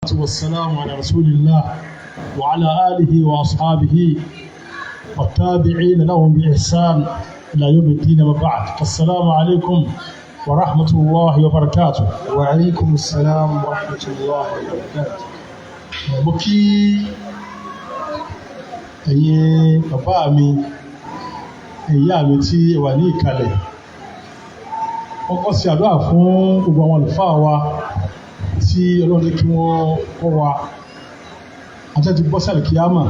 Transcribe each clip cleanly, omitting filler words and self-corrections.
والسلام على رسول الله وعلى آله وأصحابه والتابعين لهم بإحسان إلى يوم الدين وبعد. السلام عليكم ورحمة الله وبركاته. وعليكم السلام ورحمة الله وبركاته. mo kí ẹ̀yin bàbá mi ìyá mi tí ẹ wà ní ìkàlẹ̀. Kọ́kọ́ sí àdúrà fún gbogbo àwọn àlùfáà wa tí Ọlọ́run ní kí wọ́n kọ́ wa àti bọ́ sálì kíámà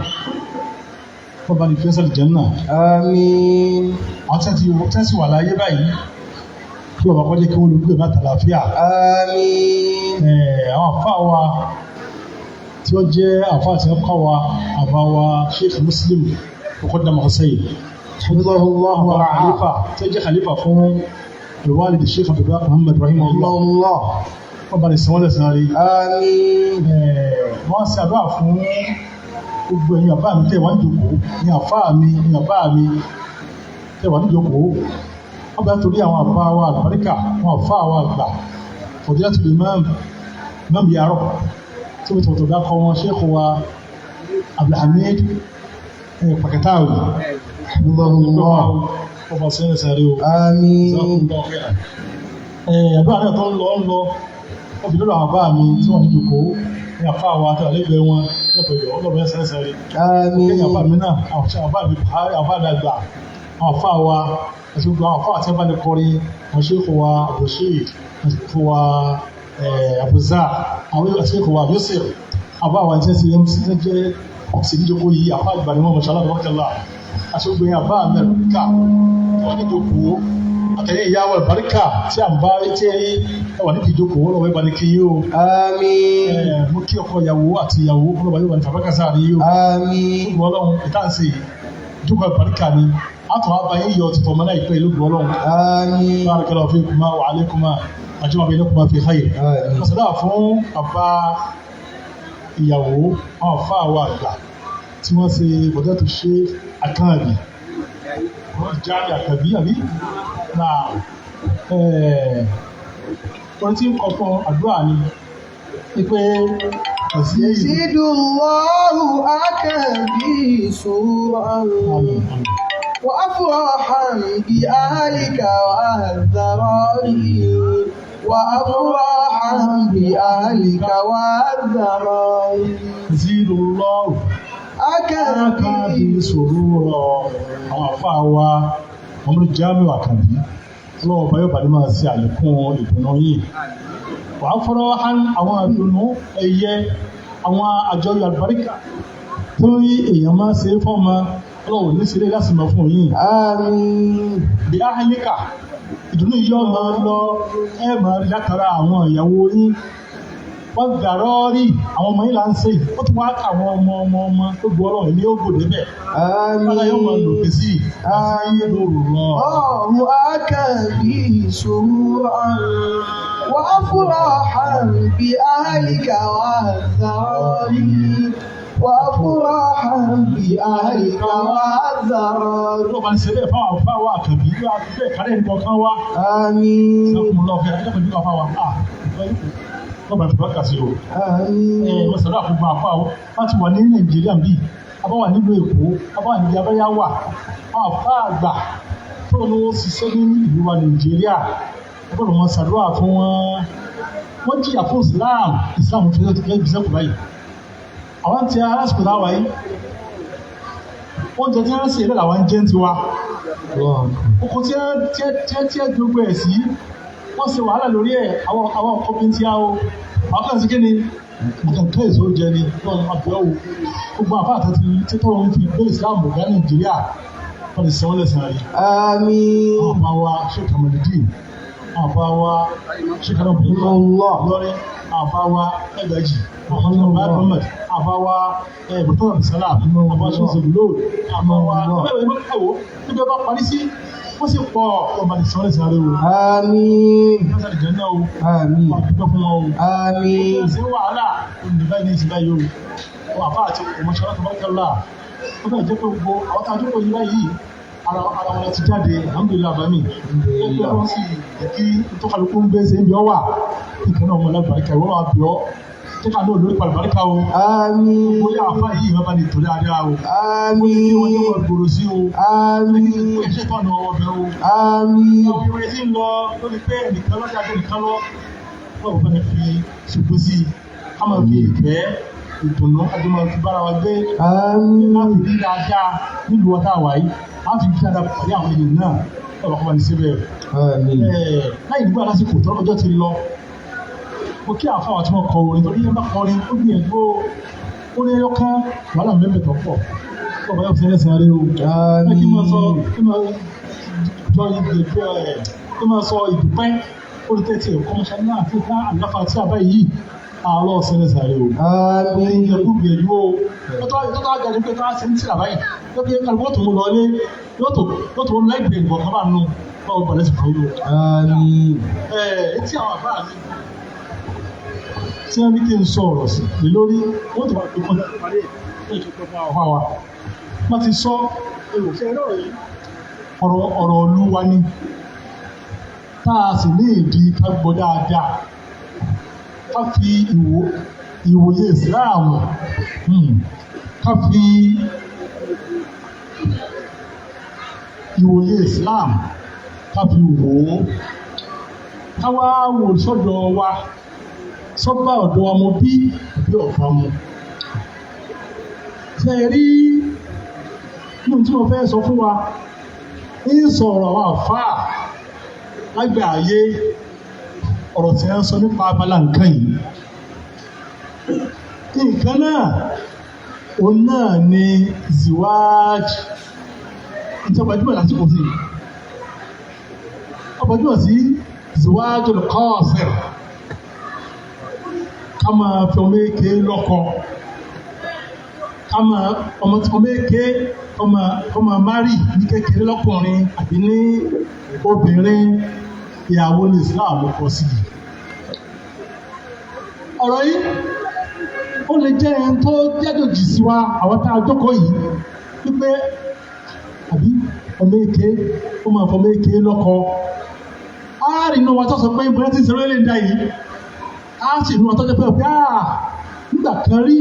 wọ́n bá ní fi sálì Jánnà. Àmín. àwọn tẹ́sí wà láyé báyìí kí ọba kọjá kí wọ́n lè gbé láti àlàáfíà. Àmín. àwọn àfáà wa tí wọ́n jẹ́ àfáà tí wọ́n kọ́ wa àbá wa Sheikh Muslim Muqaddam Hussein Allahu wa khalifa tí wọ́n jẹ́ khalifa fún الوالد الشيخ عبد الله محمد رحمه الله wọ́n bá lè sọ wọ́n lẹ́sìn rí. Àmín. wọ́n ṣe àdúrà fún gbogbo ẹ̀yin àbá mi tẹ̀ wá níjókòó ní àfáà mi ní àbá mi tẹ̀ wá níjókòó. wọ́n bá torí àwọn àbá wa àlùbáríkà àwọn àfáà wa àgbà Fadilatul Imam Yaro tí wọ́n tọ̀tọ̀ dákọ̀ wọn Sheikh wa Abdulhamid Pakatawi ọba sẹ́yìn sáré o. Àmín. àdúrà náà tó ń lọ wọ́n fi lọ́dọ̀ àwọn àbá mi tí wọ́n ní jókòó ní àfá àwọn àti àlẹ́gbẹ̀ẹ́ wọn lẹ́pẹ̀lẹ̀ ọlọ́bẹ̀ sẹ́yìn sáré. Àmín. lẹ́yìn àbá mi náà àwọn àbá mi Buhari àbá mi àgbà àwọn àfá wa àti gbogbo àwọn àfá àti ẹ̀bá ní kọrin àwọn Sheikh wa Abdulrasheed àti Sheikh wa Abuza àwọn Sheikh wa Yusuf àbá wa jẹ́ sí jẹ́ ọ̀sẹ̀ níjókòó yìí àfá àgbà ni wọ́n mọ̀ ṣàlá àṣọ́gbé àbá Amẹ́ríkà wọ́n ní ìjókòó àtẹ̀yẹ ìyàwó ìbáríkà tí a ń bá tí ẹwà níbi ìjókòó lọ́wọ́ ìbánikí yóò. Àmín. mú kí ọkọ ìyàwó àti ìyàwó lọ́wọ́ yóò wà ní tàbákà sáàrí yóò. Àmín. gbogbo ọlọ́run ìtànsì ìjókòó ìbáríkà ni àtọ̀ àbáyé yọ ti fọmọ náà ìpẹ́ ìlú gbọ́ ọlọ́run. Àmín. bárakàlá fi kùmá wà alékùmá àjọmọ̀ bí lẹ́kùmá fi háyè. Àmín. ọ̀sẹ̀dá fún àbá ìyàwó àwọn àfá àwọn àgbà tí wọ́n ṣe bọ̀dẹ́ tó ṣe àkànbì wọ́n jáde àkànbí àbí náà wọ́n tí ń kọ́ fún àdúrà ni wípé Zidullahu akabi suran wa afrahan bi ahlika wa dharari wa afrahan bi ahlika wa dharari. Zidullahu akabi suran àwọn àfáà wa wọ́n ló jáàmù àkànbí ọlọ́wọ́ bá yóò bá ní máa ṣe àlékún ìdùnnú yìí. wà á fọ́rọ́ àwọn àdùnnú ẹ̀yẹ àwọn àjọyọ̀ àlùbáríkà tó rí èèyàn máa ṣe fọ́ọ̀mà ọlọ́wọ́ ní sílé láti mọ̀ fún yìí. Àmín. bí áhìlíkà ìdùnnú yìí yóò máa lọ ẹ̀ máa rí látara àwọn ìyàwó yín wọ́n gbàrọ́ rí àwọn ọmọ yìí là ń ṣe ó tún wá ká àwọn ọmọ tó gbọ́ ọlọ́run ilé ó gbòdé bẹ̀. Àmín. wọ́n yóò máa lò pèsè àṣàyè lóru rọ. Allahu akabi suran wa afrahan bi ahlika wa dharari wa afrahan bi ahlika wa dharari. ló bá ń ṣe bẹ́ẹ̀ fáwọn afáwà àkànbí bí wọ́n á bẹ́ẹ̀ kárẹ́ nìkan kan wá. Àmín. sọ́kùnrin lọ́fẹ̀ẹ́ ẹ̀jẹ̀ pẹ̀lú afáwà lọ́ba ìfẹ́ kàṣí o. Àmín. wọ́n sọ̀rọ̀ àkókò àfáwà láti wà ní Nàìjíríà bíi abáwà nílùú Èkó abáwà níbi abẹ́yá wà àwọn afá àgbà tó ní wọ́n ṣiṣẹ́ ní ìlú wa Nàìjíríà ọgbọ́dọ̀ wọn ṣàdúrà fún wọn. wọ́n jìyà fún Islam fẹ́ tó fẹ́ gbèsè kù báyìí. àwọn tí a lásìkò láwà yìí oúnjẹ tí wọ́n ṣe ilé làwọn jẹ́ ń tiwa. oko tí wọ́n gbogbo ẹ̀ sí wọ́n ṣe wàhálà lórí ẹ̀ àwọn ọkọ̀ bí ń tí a o àwọn kan sí kí ni àkànkẹ́ èso jẹ ni lọ́nà àbẹ̀wò gbogbo àfáà àtàtì títọ́ wọn fi gbé ìsìláàmù ọ̀gá Nàìjíríà wọ́n ti sẹ́wọ́n lẹ́sìn àrí. Àmín. àwọn àbá wa Sheikh Ahmadudeen àwọn àbá wa Sheikh Abdullah lọ́rin àwọn àbá wa ẹgbẹ̀jì àwọn àbá Muhammad àbá wa bùtọ́ Abdulsalam àbá ṣọ́ọ̀ṣẹ̀gbùlò àbá wa ẹ̀wọ̀ níbi ọba parí sí wọ́n sì pọ̀ ọba ní sẹ́wọ́n lẹ́sìn àrí o. Àmín. wọ́n sàdì jẹ́ náà o. Àmín. wọ́n àdúgbò fún wọn o. Àmín. ṣé wàhálà olùdíbáyé ní ìsìnbáyé o wọ́n àbá àti ọmọṣẹ́lá tó bá kẹ́lá ó bẹ̀rẹ̀ jẹ́ pé gbogbo àwọn tá a dúpọ̀ yìí báyìí ara wọn ti jáde alhamdulilayi abami ẹgbẹ́ wọn sì kí tó kálukú ń gbé ṣe ń bí ọ wà nǹkan náà wọn lágbàá ìkà ìwọ́n máa bí ọ tó ká lóò lórí pàlùbáríkà o. Àmín. Bóyá àfa yìí wọ́n bá ní torí adá o. Àmín. Kí wọ́n ní wọ́n gbòòrò sí o. Àmín. Kí ẹ̀ṣẹ̀ tó ọ̀nà ọbẹ̀ o. Àmín. Àwọn ìwé tí ń lọ lórí pé ẹnìkan lọ́jà tó nìkan lọ. Wọ́n kò fẹ́ fi ṣùgbọ́n sí i. Ká máa fi ìfẹ́ ìdùnnú àti máa fi bára wa gbé. Àmín. Láti rí dáadáa nílùú ọ̀tá àwáyé. Láti fi dáadáa pàdé àwọn ènìyàn náà. Ọ̀rọ̀ kọ́ bá ní síbẹ̀. Àmín. Láì nígbà lásìkò tó ọjọ́ ti lọ. Mo kí àwọn àwọn tí wọ́n kọ orin torí yẹn bá kọrin ó gbìyànjú ó ní ẹyọkán wàhálà mẹ́mẹ́ tó pọ̀. Ọba yóò fi ẹlẹ́sìn aré o. Àmín. Kí máa sọ ìdúpẹ́ olùtẹ́tì ẹ̀kọ́ mọ́ṣá náà àti ìta àláfà tí a bá yìí àárọ̀ ọ̀sẹ̀ ẹlẹ́sìn aré o. Àmín. Ìjẹ̀kú gbìyànjú o. Tó tó àgbàdo pé ká ṣe ń tìlà báyìí. Lọ́pẹ́ kálukú tó mú lọ ilé yóò tó mú láìpẹ́ ìgbọ̀n kan bá nù. Báwo gbàdẹ́ sì fún yóò. Àmín. Etí àwọn àbá mi tí wọ́n ní kí n sọ ọ̀rọ̀ sí lè lórí wọ́n tó wà pé kọjá parí ẹ̀ ní ìjọba ọ̀há wa. Wọ́n ti sọ èròfẹ́ lọ́rọ̀ yìí ọ̀rọ̀ ìlú wa ni tá a sì ní ìdí ká gbọ́ dáadáa ká fi ìwòye ìsìláàmù ká fi ìwòye ìsìláàmù ká fi wò ó ká wá wò sọ́dọ̀ wa sọ́gbà ọ̀dọ̀ ọmọ bí ọ̀fà mu. Ṣé ẹ rí inú tí mo fẹ́ sọ fún wa ń sọ̀rọ̀ àwọn àfáà lágbà ayé ọ̀rọ̀ tí wọ́n sọ nípa abala nǹkan yìí. Nǹkan náà òun náà ni ziwáàjì ìjọbajúmọ̀ lásìkò sí ọbajúmọ̀ sí ziwáàjì al-qasir. Ká máa fi ọmọ èké lọ́kọ ká máa ọmọ èké ọmọ márì ní kékeré lọ́kùnrin àbí ní obìnrin ìyàwó ní Islam kọ sí i. Ọ̀rọ̀ yìí ó lè jẹ́ ẹni tó jẹ́jọ́jì sí wa àwọn tá a jókòó yìí wípé àbí ọmọ èké ó máa fọmọ èké lọ́kọ. Á rí inú wa tó sọ pé ìbúrẹ́ ti ṣe orílẹ̀ èdè yìí. A sì nu ọtọ́jọ́ pé ọ̀gá nígbà kan rí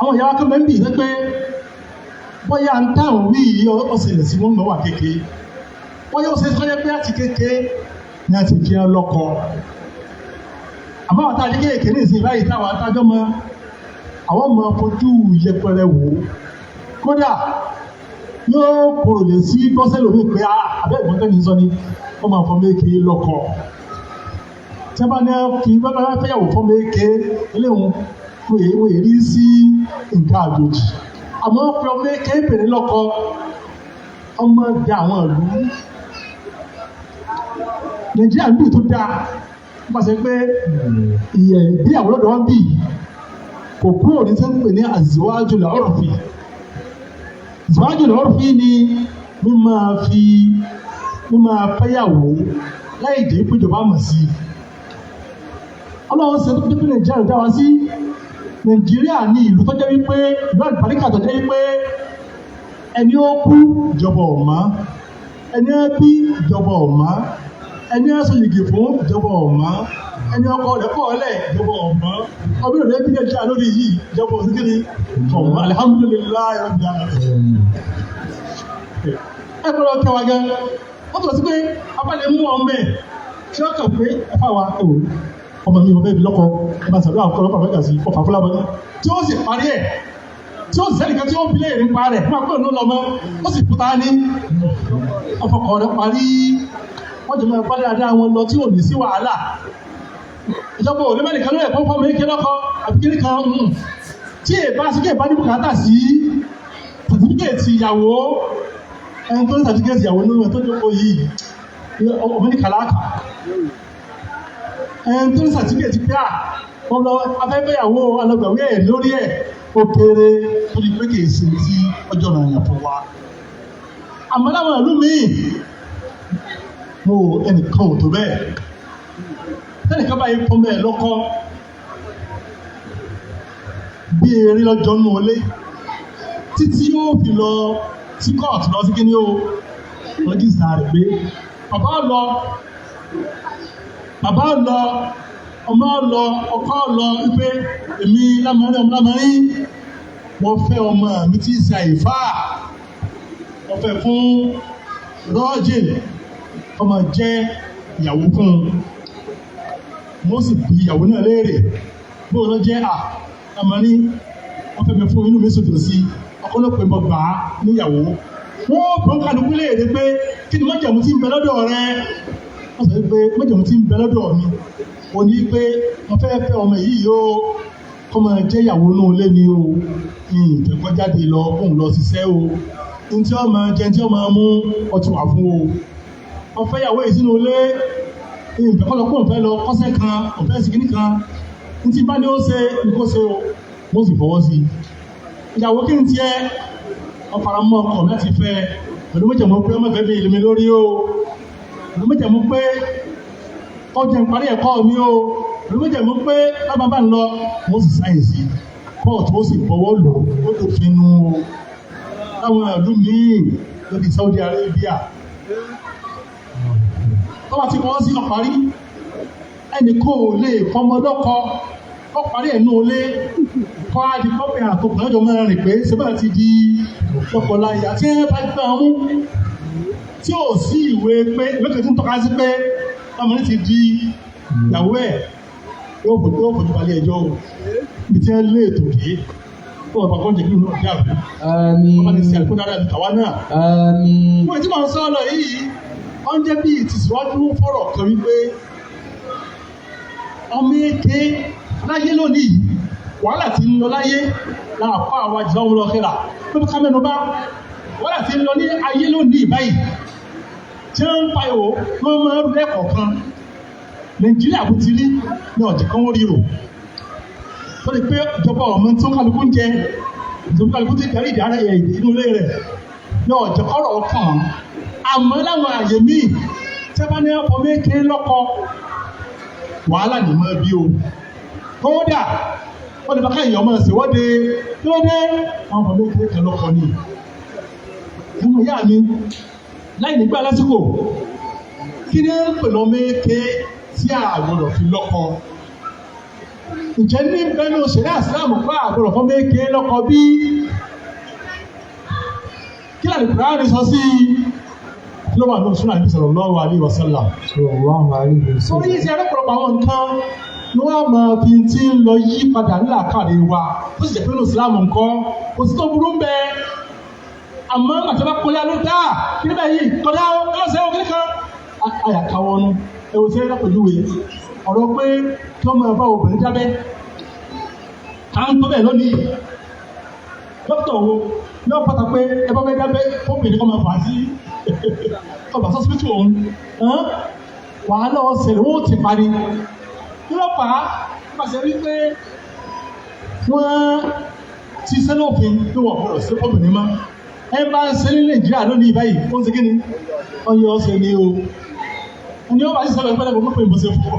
àwọn ìyá akẹ́kọ̀ọ́ mẹ́bí ní pé bóyá ń táwọn wí ọ̀sẹ̀lẹ̀ sí wọn wà kékeré bóyá ó ṣe kọ́jọ́ pé àti kékeré ni a ti fi hàn lọ́kọ. Àmọ́ àwọn táwọn kékeré ní ìsìn báyìí táwọn atájọ́ mọ àwọn ọmọ fojú yẹpẹrẹ wò ó kódà yóò kúrò lè sí bọ́sẹ̀ lómi pé abẹ́ẹ̀gbọ́n tẹ́ni sọ ni wọ́n máa fọ méèké lọ́kọ. Tí wọ́n bá ní fi bábá fẹ́yàwó fọ́ méèké eléwọ̀n wọ́n èrí sí nǹkan àjòjì. Àmọ́ fi ọmọ méèké bèrè lọ́kọ ọmọ da àwọn ìlú. Nàìjíríà ń bì tó dáa wọ́n bá ṣe pé ìgbéyàwó lọ́dọ̀ wọn bì kò kúrò ní sẹ́ńpẹ̀ ní àzíwájú lọ́rọ̀fì. Àzíwájú lọ́rọ̀fì ni mímọ̀ fẹ́yàwó láì dé péjọba mọ̀ sí. Ọlọ́run ṣe tó pé Nàìjíríà dá wa sí. Nàìjíríà ní ìlú tó jẹ́ wípé ìlú àlùbáríkà tó jẹ́ wípé ẹni ó kú ìjọba ọ̀mọ́, ẹni ó bí ìjọba ọ̀mọ́, ẹni ó sọ yìgì fún ìjọba ọ̀mọ́, ẹni ọkọ rẹ̀ kọ́ ọ̀lẹ̀ ìjọba ọ̀mọ́, ọdún rẹ̀ bí Nàìjíríà lórí yìí ìjọba òsìkiri ọ̀mọ́ alihamudulilayi rabbil alamin. Ẹ gbọ́dọ̀ kẹwàá gan, wọ́n tọ̀ sí pé abálẹ̀ mú ọmọ ẹ̀ tí ó kàn pé ẹ̀fà wa ẹ̀wò ọmọ mi ọmọ ẹbí lọ́kọ ẹ̀bá sàdúrà ọkọ ọlọ́pàá mẹ́ta sí ọfà fúlábọ́ tí ó sì parí ẹ̀ tí ó sì sẹ́nìkan tí ó ń bilé nípa rẹ̀ fún àpẹẹrẹ ló lọ́mọ ó sì kúta ní ọfọkọ rẹ̀ parí wọ́n jẹ́ mọ́ ìpàdé àdá wọn lọ tí ò ní sí wàhálà ìjọba òní mẹ́nìkan lóye fún fọ́mọ èké lọ́kọ àbíkiri kan tí èbá sí kéèbá ní bùkátà sí sàtífíkẹ́ẹ̀tì ìyàwó ẹni tó ní sàtífíkẹ́ẹ̀tì ìyàwó nínú ẹ̀ tó jókòó yìí ọmọ ní kàlákà ẹni tó ní sàtífíkẹ́ẹ̀tì pé wọ́n lọ afẹ́fẹ́yàwó alọ́gbàwé ẹ̀ lórí ẹ̀ ó kéré tó di pé kìí ṣe tí ọjọ́ náà yàn fún wa. Àmọ́ láwọn ìlú míì mo ẹnìkan ò tó bẹ́ẹ̀ ẹnìkan báyìí fún bẹ́ẹ̀ lọ́kọ́ bí eré lọ́jọ́ nù ọlé títí yóò fi lọ sí kóòtù lọ sí kíní o rẹ́gísítà rẹ̀ pé bàbá lọ ọmọ lọ ọkọ lọ wípé èmi lámàrin wọ́n fẹ́ ọmọ mi tí ń ṣe àìfà wọ́n fẹ́ fún rọ́ọ̀jìn ọmọ jẹ́ ìyàwó fún un mo sì bí ìyàwó náà léèrè bóun ló jẹ́ lámàrin wọ́n fẹ́ mi fún inú mi sòtò sí ọkọlọpẹ mọ gbà á níyàwó wọ́n bọ́n kálukú léèrè pé kí ni májẹ̀mú tí ń bẹ lọ́dọ̀ rẹ wọ́n sọ pé májẹ̀mú tí ń bẹ lọ́dọ̀ mi wọ́n ní pé wọ́n fẹ́ ọmọ yìí yóò kọ́ máa jẹ́ ìyàwó náà lé ní o ìfẹ́kọ́ jáde lọ òun lọ ṣiṣẹ́ o ní tí wọ́n máa jẹ tí wọ́n máa mú ọtún wà fún o wọ́n fẹ́ ìyàwó yìí sínú ilé ìfẹ́kọ́ lọ kóun fẹ́ lọ kọ́sẹ́ kan ọ̀fẹ́ sìkìní kan ní tí bá ní ó ṣe ní kó ṣe o mo sì fọwọ́ sí i ìyàwó kí n tiẹ̀ ọ̀faramọ́ ọkọ̀ láti fẹ́ pẹ̀lú méjèmú pé ọmọ ìfẹ́ bí ìlú mi lórí o pẹ̀lú méjèmú pé ọjọ́ ìparí ẹ̀kọ́ mi o pẹ̀lú méjèmú pé lábá bá ń lọ mo sì sáyẹ̀nsì kóòtù ó sì fọwọ́ lò ó tó finú o láwọn ìlú míì lórí Saudi Arabia tọ́wọ́ ti fọwọ́ sí ọ̀parí ẹnì kò lè fọmọdọ́kọ ọ̀parí ẹ̀nú olé kọ́ á di pọ́pẹ́ àtọkùnrin ọjọ́ mẹ́rin rìn pé ṣe bá ti di lọ́kọláya tí ẹ bá gbà mú tí ò sí ìwé pé ìwékè tí ń tọ́ka sí pé ọmọdé ti di ìyàwó ẹ̀ yóò fojú balẹ̀ ẹjọ́ o ibi tí ẹ lé ètò dé ó wà pàkọ́ jẹ́ kí nínú ọ̀dẹ́ àbú ọmọ ní sí àlùkò dáadáa àtàwa náà. wọ́n ti máa ń sọ ọ́nà yìí wọ́n jẹ́ bí ìtìsíwájú fọ́rọ̀ kan wípé ọmọ èké láyé lónìí wàhálà tí ń lọ láyé láàpá àwọn àjọ ọmọ ọlọ́kẹ́ra tó bí kámẹ́nu bá wàhálà tí ń lọ ní ayé lónìí báyìí tí ó ń pa ìwò wọ́n máa ń rẹ́kọ̀ọ́ kan Nàìjíríà kò ti rí ní ọ̀jẹ̀ kan wọ́n ríro tó lè pé ìjọba ọmọ tó kálukú ń jẹ ìjọba kálukú ti darí ìdára inú ilé rẹ̀ ní ọ̀jẹ̀ kọ́rọ̀ ọkàn àmọ́ láwọn àyè míì tí wọ́n ní ọkọ̀ méje lọ́kọ wàhálà ní mọ́ bí o kódà wọ́n lè bá ká èèyàn máa ṣèwọ́de tí wọ́n dé àwọn ọmọ méje kan lọ́kọ ní ọmọ ìyá mi láì nígbà lásìkò kí ni ń pè lọ méje tí àgbọ̀dọ̀ fi lọ́kọ ǹjẹ́ ní bẹ́ẹ̀ni òṣèré àsìláàmù fún àgbọ̀dọ̀ fún méje lọ́kọ bí kí làlẹ́ Kùránì sọ sí ló wà ní Sunnah Nabi sallallahu alaihi wasallam. Orí yìí ti arẹ́pọ̀lọpọ̀ àwọn nǹkan ni wọ́n máa fi ti ń lọ yí padà nílà káàrí wa tó sì jẹ́ pé ní Islam nǹkan kò sí tó burú ń bẹ àmọ́ àtàbà kọjá ló dáa kí níbẹ̀ yìí kọjá ọlọ́sẹ̀ òkè kan àyàká wọn nu ẹ̀wò tí wọ́n pẹ̀lúwe ọ̀rọ̀ pé kí wọ́n máa bá obìnrin jábẹ́ à ń tó bẹ́ẹ̀ lónìí dókítà wo ní wọ́n pàtàkì pé ẹ bá fẹ́ jábẹ́ obìnrin kọ́ máa fà á sí ọba sọ́sibítù òun wàhálà ọ̀sẹ̀lẹ̀ wọ́n ti parí lọ́pàá pàṣẹ wípé wọ́n ti sẹ́lẹ̀ òfin tó wọ̀ gbọ́dọ̀ sí obìnrin mọ́ ẹ bá ń ṣe ní Nàìjíríà lónìí báyìí ó ń ṣe kí ni ọyọ ọ̀sẹ̀ ni o ní ọba ti sẹ́lẹ̀ ìpínlẹ̀ gbogbo ìbọ̀sẹ̀ fún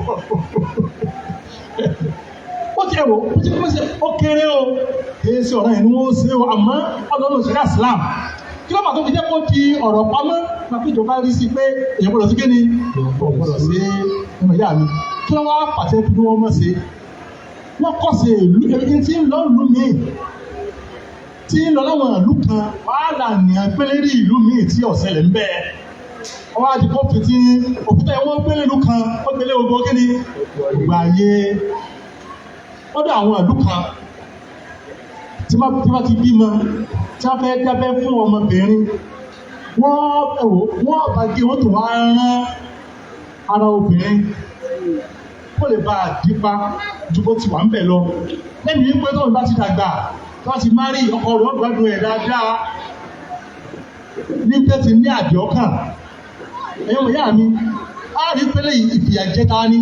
ó ti ẹ̀wọ̀ ó ti pèsè ó kéré o kì í ṣe ọ̀rọ̀ yẹn ni wọ́n ṣe o àmọ́ ọlọ́run ìṣẹ̀lẹ̀ Islam kí ló bá tó fi jẹ́ kó di ọ̀rọ̀ pamọ́ pàtó ìjọba rí sí pé èèyàn gbọ́dọ̀ sí kéde gbọ́dọ̀ sí ọmọ ìyá mi kí ló wá pàṣẹ bí wọ́n mọ̀ sí wọ́n kọ́ sí ìlú èyí tí ń lọ ìlú míì tí ń lọ láwọn ìlú kan wàhálà ní agbélérí ìlú míì tí ọ̀sẹ̀lẹ̀ ń bẹ ọwọ́ àdìpọ̀ fìtí òkúta ẹ̀wọ̀n gbélé ìlú kan ó gbélé ogun kéde gbogbo ayé lọ́dọ̀ àwọn ìlú kan tí wọ́n ti bímọ tí wọ́n fẹ́ dábẹ́ fún ọmọbìnrin wọ́n bá gé wọ́n tó wá rán ara obìnrin kó lè bá a dípa ju bó ti wà ń bẹ̀ lọ lẹ́yìn wípé tó ń bá ti dàgbà tó ti má rí ọkọ rẹ̀ ọ̀dọ̀ ẹ̀ dáadáa ní pé ti ní àdì ọkàn ẹ̀yọ́ ìyá mi á rí pélé ìfìyàjẹta ni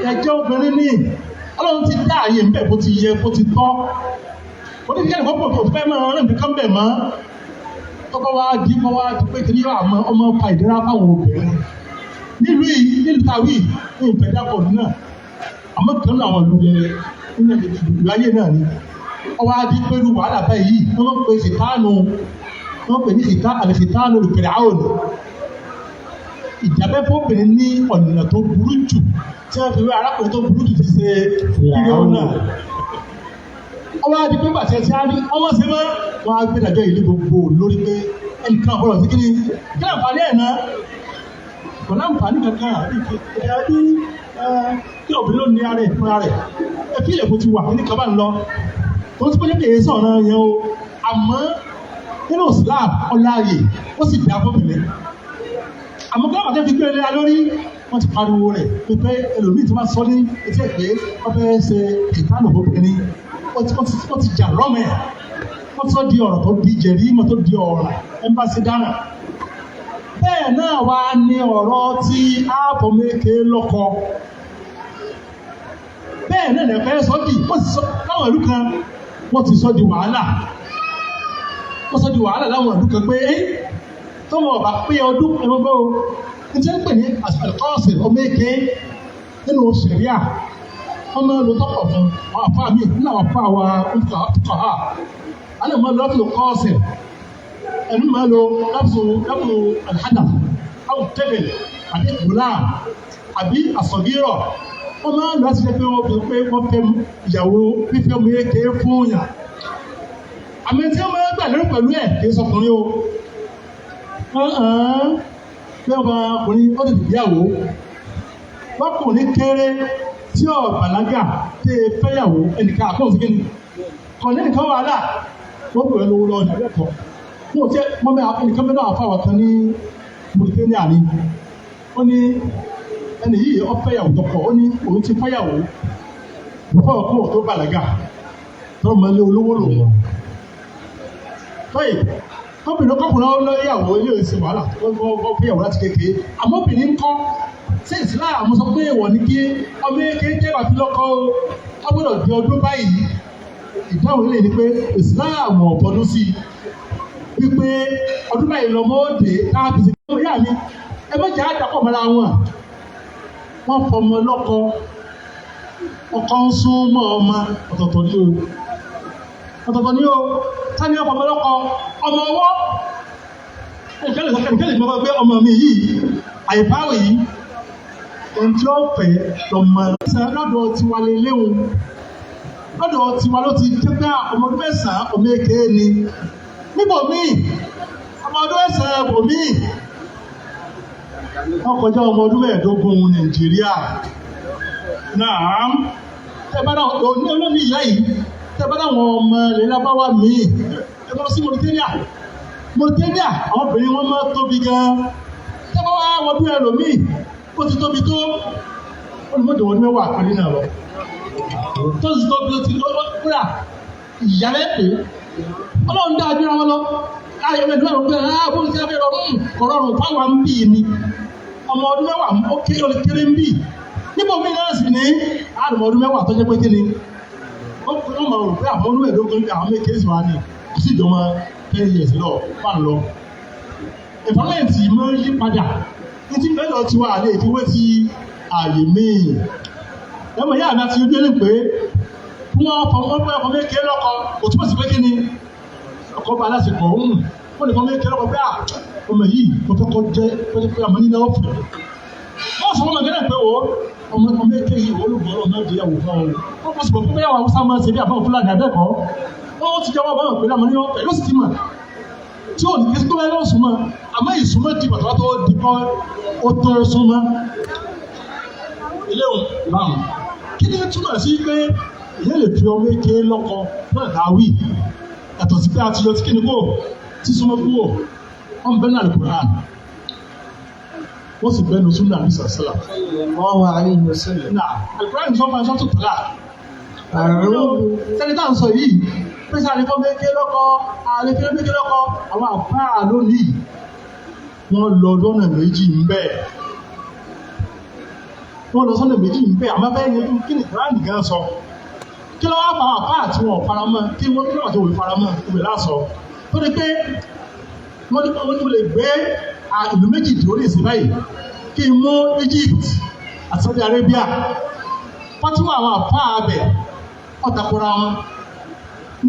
ẹ̀jẹ̀ obìnrin ní Ọlọ́run ti dá àyè ń bẹ̀ bó ti yẹ bó ti tọ́ oníkẹ́ni kọ́pọ̀ tó fẹ́ máa rìn nǹkan bẹ̀ mọ́ tọ́kọ́ wá di kọ́ wá pé kí ní àmọ́ ọmọ fa ìdíra fáwọn obìnrin nílùú yìí nílùú tàwí ní ìfẹ́ dápọ̀ náà àmọ́ kan náà àwọn ìlú yẹn nínú ìlú ayé náà ni ọwọ́ adi pẹ̀lú wàhálà báyìí wọ́n pè ṣètánu wọ́n pè ní àlẹ́ṣètánu olùkẹ́rẹ́ àwọn ìjàbẹ́ fóbìnrin ní ọ̀nà tó burú jù tí wọ́n fi wé arákùnrin tó burú jù ti fi ṣe ìyàwó náà. Ọwọ́ adi pé bàtẹ́ tí a rí ọmọ sí mọ́ wọn á gbé ìdájọ́ ìlú gbogbo lórí pé ẹnìkan ọ̀pọ̀lọ̀ sí kíni kí àǹfààní ẹ̀ náà kò láǹfààní kankan àbí kí obìnrin ló ní ara ẹ̀ fúnra rẹ̀ ẹ fi ilẹ̀kùn ti wà ní kaba ń lọ tó ti pé kéèké sọ̀rọ̀ yẹn o àmọ́ nínú Islam ọláyè ó sì bí abọ́bìnrin àmọ́ kí àbàtẹ́ fi gbé ẹlẹ́ra lórí wọ́n ti pariwo rẹ̀ pé ẹlòmíì tí wọ́n sọ ní etí ẹ̀ pé wọ́n fẹ́ ṣe ìtànà obìnrin wọ́n ti jà lọ́mọ ẹ̀ wọ́n tó di ọ̀rọ̀ tó di jẹ̀rí mọ́ tó di ọ̀rọ̀ ẹ̀mbáṣẹ́ dáná. Bẹ́ẹ̀ náà wá ní ọ̀rọ̀ tí ààbò méke lọ́kọ. Bẹ́ẹ̀ náà lẹ́fẹ́ sọ di wọ́n ti sọ láwọn ìlú kan wọ́n ti sọ di wàhálà. Wọ́n sọ di wàhálà láwọn ìlú kan pé tọ́wọ́ ọ̀bà pé ọdún ẹgbẹ́ o ní tí wọ́n pè ní àṣàkọ́ọ̀sì ọmọ èké nínú ṣẹ̀ríà ọmọ ẹlò tọ́pọ̀ fún àwọn afá mi nínú àwọn afá wa nkọ̀ha alẹ́ mọ́ lọ́pù kọ́ọ̀sì ẹnu mọ́ lọ lọ́pù alhada àwọn tẹ́lẹ̀ àbí ìgbòlá àbí àsọ̀gírọ̀ wọ́n máa ń lọ sí pé wọ́n fẹ́ ìyàwó fífẹ́ mú èké fún yà àmì tí wọ́n máa ń gbà lérò pẹ̀lú ẹ̀ kì í sọkùnrin o pé ọba ọkùnrin ó ti dìyàwó wọ́n kò ní kéré tí ọ bàlágà tẹ fẹ́yàwó ẹnìkan àkóhùn sí kíni kọ̀ọ̀lẹ́ nìkan wà láà wọ́n pè é lówó lọ́wọ́ ní abẹ́kọ̀ọ́ wọ́n tẹ́ wọ́n bẹ ẹnìkan bẹ́ẹ̀ náà fáwọn kan ní Mauritania ni ó ní ẹni yìí ọ fẹ́yàwó tọkọ ó ní òun ti fẹ́yàwó bọ́fọ́ ọkọ̀ tó bàlágà tó máa lé olówó lò wọ́n. tọ́yì tóbìnrin kọkùnrin lọ́yàwó ilé ìsìn wàhálà tó fẹ́yàwó láti kékeré àmọ́ obìnrin kọ́ ṣé Islam sọ pé ìwọ ní kí ọmọ èké jẹ́ bàbí lọ́kọ́ ọgbọ́dọ̀ di ọdún báyìí ìdáhùn ilé ni pé Islam ọ̀bọ̀dún sí wípé ọdún báyìí lọ́mọ òde káàbì sí ọmọ ìyá mi ẹ méjì àdàpọ̀ mọ́ra wọ́n fọmọ lọ́kọ ọkọ ń sún mọ́ ọmọ ọ̀tọ̀ọ̀tọ̀ ní o tani ọmọ lọ́kọ ọmọ ọwọ́ ẹnìkan lè mọ́ pé ọmọ mi yìí àìbáwò yìí ohun tí ó fẹ́ lọ́mọ lọ́dọ̀ tiwa lè léwu lọ́dọ̀ tiwa ló ti dẹ́gbẹ́ ọmọ ọdún mẹ́sàn-án ọmọ èké ni níbo míì ọmọ ọdún mẹ́sàn-án bò míì wọ́n kọjá ọmọ ọdún mẹ́ẹ̀ẹ́dógún Nàìjíríà náà tẹ́bá náà ní olómi ìyá yìí tẹ́bá náà wọn ọmọ ìlélábáwá míì ẹgbẹ́ lọ sí Mauritania àwọn obìnrin wọn máa tóbi gan tẹ́bá wá wọ́n bí ẹlòmíì ó ti tóbi tó olùmọ̀dé wọn mẹ́wàá àkàrí náà lọ tó sì tóbi ó ti kúrà ìyá rẹ̀ pé ọlọ́run dá agbára wọn lọ ayọ̀ mẹ́rin lọ́rùn pé bó ti kéré lọ kọ̀rọ̀rùn fáwọn ń bì ní ọmọ ọdún mẹ́wàá ó kéré ń bì níbo mi náà sì ní àdùmọ̀ ọdún mẹ́wàá tó jẹ́ pé kí ni ó mọ̀ rò pé àwọn ọdún mẹ́ẹ̀ẹ́dógún àwọn méjèèjì wà ní kò sí ìjọba 10 years lọ fà lọ ìfọ̀lẹ́ǹtì máa ń yí padà títí bẹ́ẹ̀ lọ ti wá àlè ìfiwé ti ààyè míì ẹmọ ìyá àná ti gbé ní pé wọ́n fọmọ́ ọkọ̀ méje lọ́kọ kò túmọ̀ sí pé kí ni ọkọ̀ bá lásìkò ọ̀hún wọ́n lè fọmọ́ méje lọ́kọ pé ọmọ yìí mo fẹ́ kọ́ jẹ́ pé ọmọ nínú ọ̀fẹ́ wọ́n sọ ọmọ gẹ́gẹ́ pé ọmọ méje yìí olùgbọ́ ọ̀rọ̀ náà jẹ́ àwòfọ́ wọn kò sì bọ̀ pé àwọn Haúsá máa ń ṣe bí àbáwọn Fúlàní abẹ́kọ̀ọ́ wọ́n ti jẹ́wọ́ báwọn pé láwọn ní ọ̀fẹ́ ló sì ti mọ̀ tí ò ní kí tó báyìí lọ́wọ́ súnmọ́ àmọ́ ìsúnmọ́ di bàtà tó di kọ́ ó tó súnmọ́ ilé òun báwọn kí ni túmọ̀ sí pé ìyẹn lè fi ọmọ èké lọ́kọ náà dáwì yàtọ̀ sí pé a ti yọ tí kí ni kò tí súnmọ́ kúrò wọ́n bẹ́ náà Al-Qur'an wọ́n sì bẹ́nu súnmọ́ àmì sàṣẹ́là. wọ́n wà á yìí sẹ́lẹ̀. náà Al-Qur'an sọ fún aṣọ tó tẹ̀lá. sẹ́ni tá à ń sọ yìí pèsè àlefọ́ méje lọ́kọ àlefọ́ méje lọ́kọ àwọn àfáà lónìí wọ́n lọ lọ́nà méjì ń bẹ́ẹ̀. wọ́n lọ sọ́nà méjì ń bẹ́ẹ̀ àmọ́ bẹ́ẹ̀ yẹn kí ni Kùránì gan sọ. kí ló wá pa àwọn àfáà tí wọ́n faramọ́ kí wọ́n kí wọ́n tó wọ́n faramọ́ ìwé lásọ. tó ní pé wọ́n lè gbé ìlú méjì tó lè sí báyìí kí n mú Egypt àti Saudi Arabia fọ́tíwọ́ àwọn àfáà abẹ ọ̀tàkùnra wọn.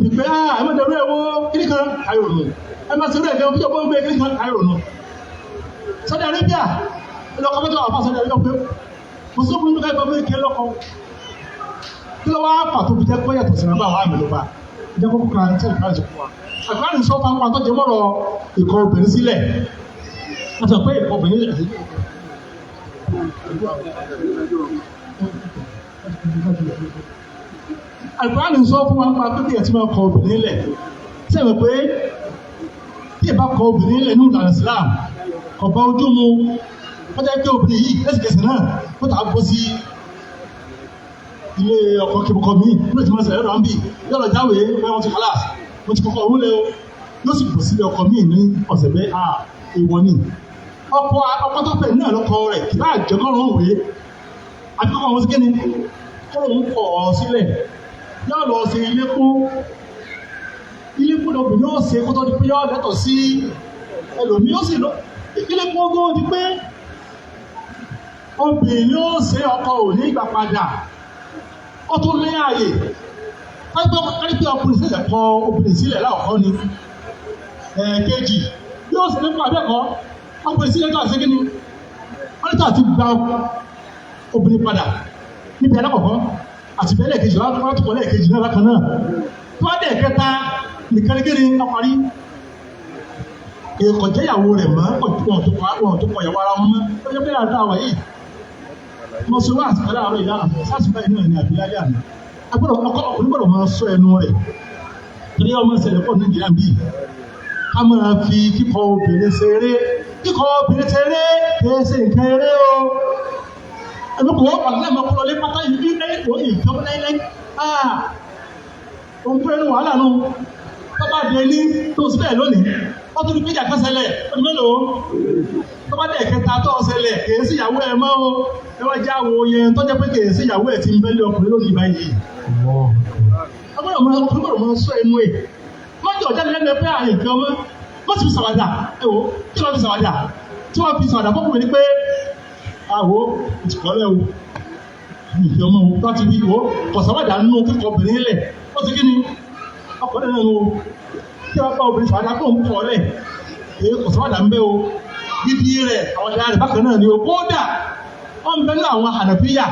ìpè ẹ̀mọ́dẹ̀rú ẹ̀wọ́ kíní kan ayòrò ẹ̀mọ́ sí orí ẹ̀gẹ́ ọjọ́ gbé kíní kan ayòrò Saudi Arabia ẹlọ́kọ̀ mẹ́tọ́ àfáà Saudi Arabia pé kò sí òkúrú nípa ìgbàgbé ìké lọ́kọ̀ kí ló wá pàtó fi jẹ́ pé yàtọ̀ sí nàbà àwọn àmì ló bá jẹ́ kókó kan tẹ́ ìpàdé sọ fún wa àgbáyé sọ fún wa tó jẹ mọ́rọ̀ ìkọ̀ obìnrin sílẹ̀ wọ́n sọ pé ìkọ̀ obìnrin àgbáyé sọ fún wa nípa pé kí ẹ ti máa kọ̀ obìnrin lẹ̀ sẹ́wọ̀n pé tí ẹ bá kọ̀ obìnrin lẹ̀ ní ìlànà Islam kò bá ojú mu wọ́n jẹ́ pé obìnrin yìí lẹ́sìkẹsì náà ó tà á bọ́ sí ilé ọkọ̀ kìbùkọ̀ mi ló ti máa ṣẹlẹ̀ lọ́dọ̀ ń bì yọ̀rọ̀ jáwé pé wọ́n ti kọ́lá wọ́n ti kọ́kọ́ òun lé o yóò sì bọ̀ sílé ọkọ̀ mi ní ọ̀sẹ̀ bẹ́ẹ̀ èèwọ̀ ni ọkọ̀ tó fẹ̀ náà lọ́kọ̀ rẹ̀ kì bá jẹ́kọ̀rọ̀ òun rèé akẹ́kọ̀ọ́ wọn sí kéde kọ́rọ̀ ń kọ̀ ọ́ sílẹ̀ yóò lọ sí ilé kú lọ́bìnrin yóò ṣe kó tó di pé yóò lẹ́tọ̀ sí ẹlòmí yóò sì lọ ilé kú ogó di pé obìnrin yóò ṣe ọkọ ò ní ìgbà padà ó tún lé ààyè kárípé ọkùnrin sílẹ̀ kọ obìnrin sílẹ̀ láọ̀kọ́ ni kejì yóò sì nípa abẹ́kọ̀ọ́ ọkùnrin sílẹ̀ tó àṣekí ni wọ́n ní tó àti gba obìnrin padà níbi alákọ̀ọ́kọ́ àti bẹ́ẹ̀ kejì wọ́n tó kọ́ lẹ́ẹ̀kejì náà lákan náà tó wá dẹ̀ kẹta nìkan ní kéde ọparí èèkọ̀ jẹ́yàwó rẹ̀ mọ́ wọn tó kọ̀ yàwó ara wọn mọ́ ó jẹ́ pé àdá wà yìí mo sọ wá àtìkọ́lá àwọn ìyá sásùbá iná ní àbíláyà mi ọkùnrin gbọ́dọ̀ máa sọ ẹnu rẹ̀ torí ọmọ ìṣẹ̀lẹ̀ pọ̀ Nàìjíríà bíi ká máa fi kíkọ obìnrin ṣeré kìí ṣe nǹkan eré o ẹ̀mí kò wọ́n pàdé lẹ́mọ̀ kúrò lé pátá yìí ní ìjọba láíláí ohun tó ẹnu wàhálà nù tọ́ba dé ní tó sì bẹ́ẹ̀ lónìí wọ́n tún ní péjà kan ṣẹlẹ̀ ọdún mélòó tọ́ba dé kẹta tó ṣẹlẹ̀ kìí sí ìyàwó ẹ̀ mọ́ o ẹ wá já wo yẹn tó jẹ́ pé kìí sí ìyàwó ẹ̀ ti ń bẹ́lẹ̀ ọkùnrin lónìí báyìí ọgbọ́dọ̀ máa sọ ẹnu ẹ̀ mọ́jọ ọ̀jáde lẹ́nu ẹ pé àyè kan mọ́ wọ́n ti fi sàwádà ẹ wò kí wọ́n fi sàwádà tí wọ́n fi sàwádà fọ́kùnrin ní pé àwọ̀ ìtìkọ́lẹ̀ o ìfẹ́ ọmọ o tó ti wí o kò sàwádà nínú kíkọ obìnrin lẹ̀ ó ti kí ni ọkùnrin náà o kí wọ́n pa obìnrin sàwádà kó ń kọ́ lẹ̀ èyí kò sàwádà ń bẹ́ o bíbí rẹ̀ àwọn ọ̀dà rẹ̀ bákan náà ni o kódà wọ́n ń bẹ́ ní àwọn Hànàfíyà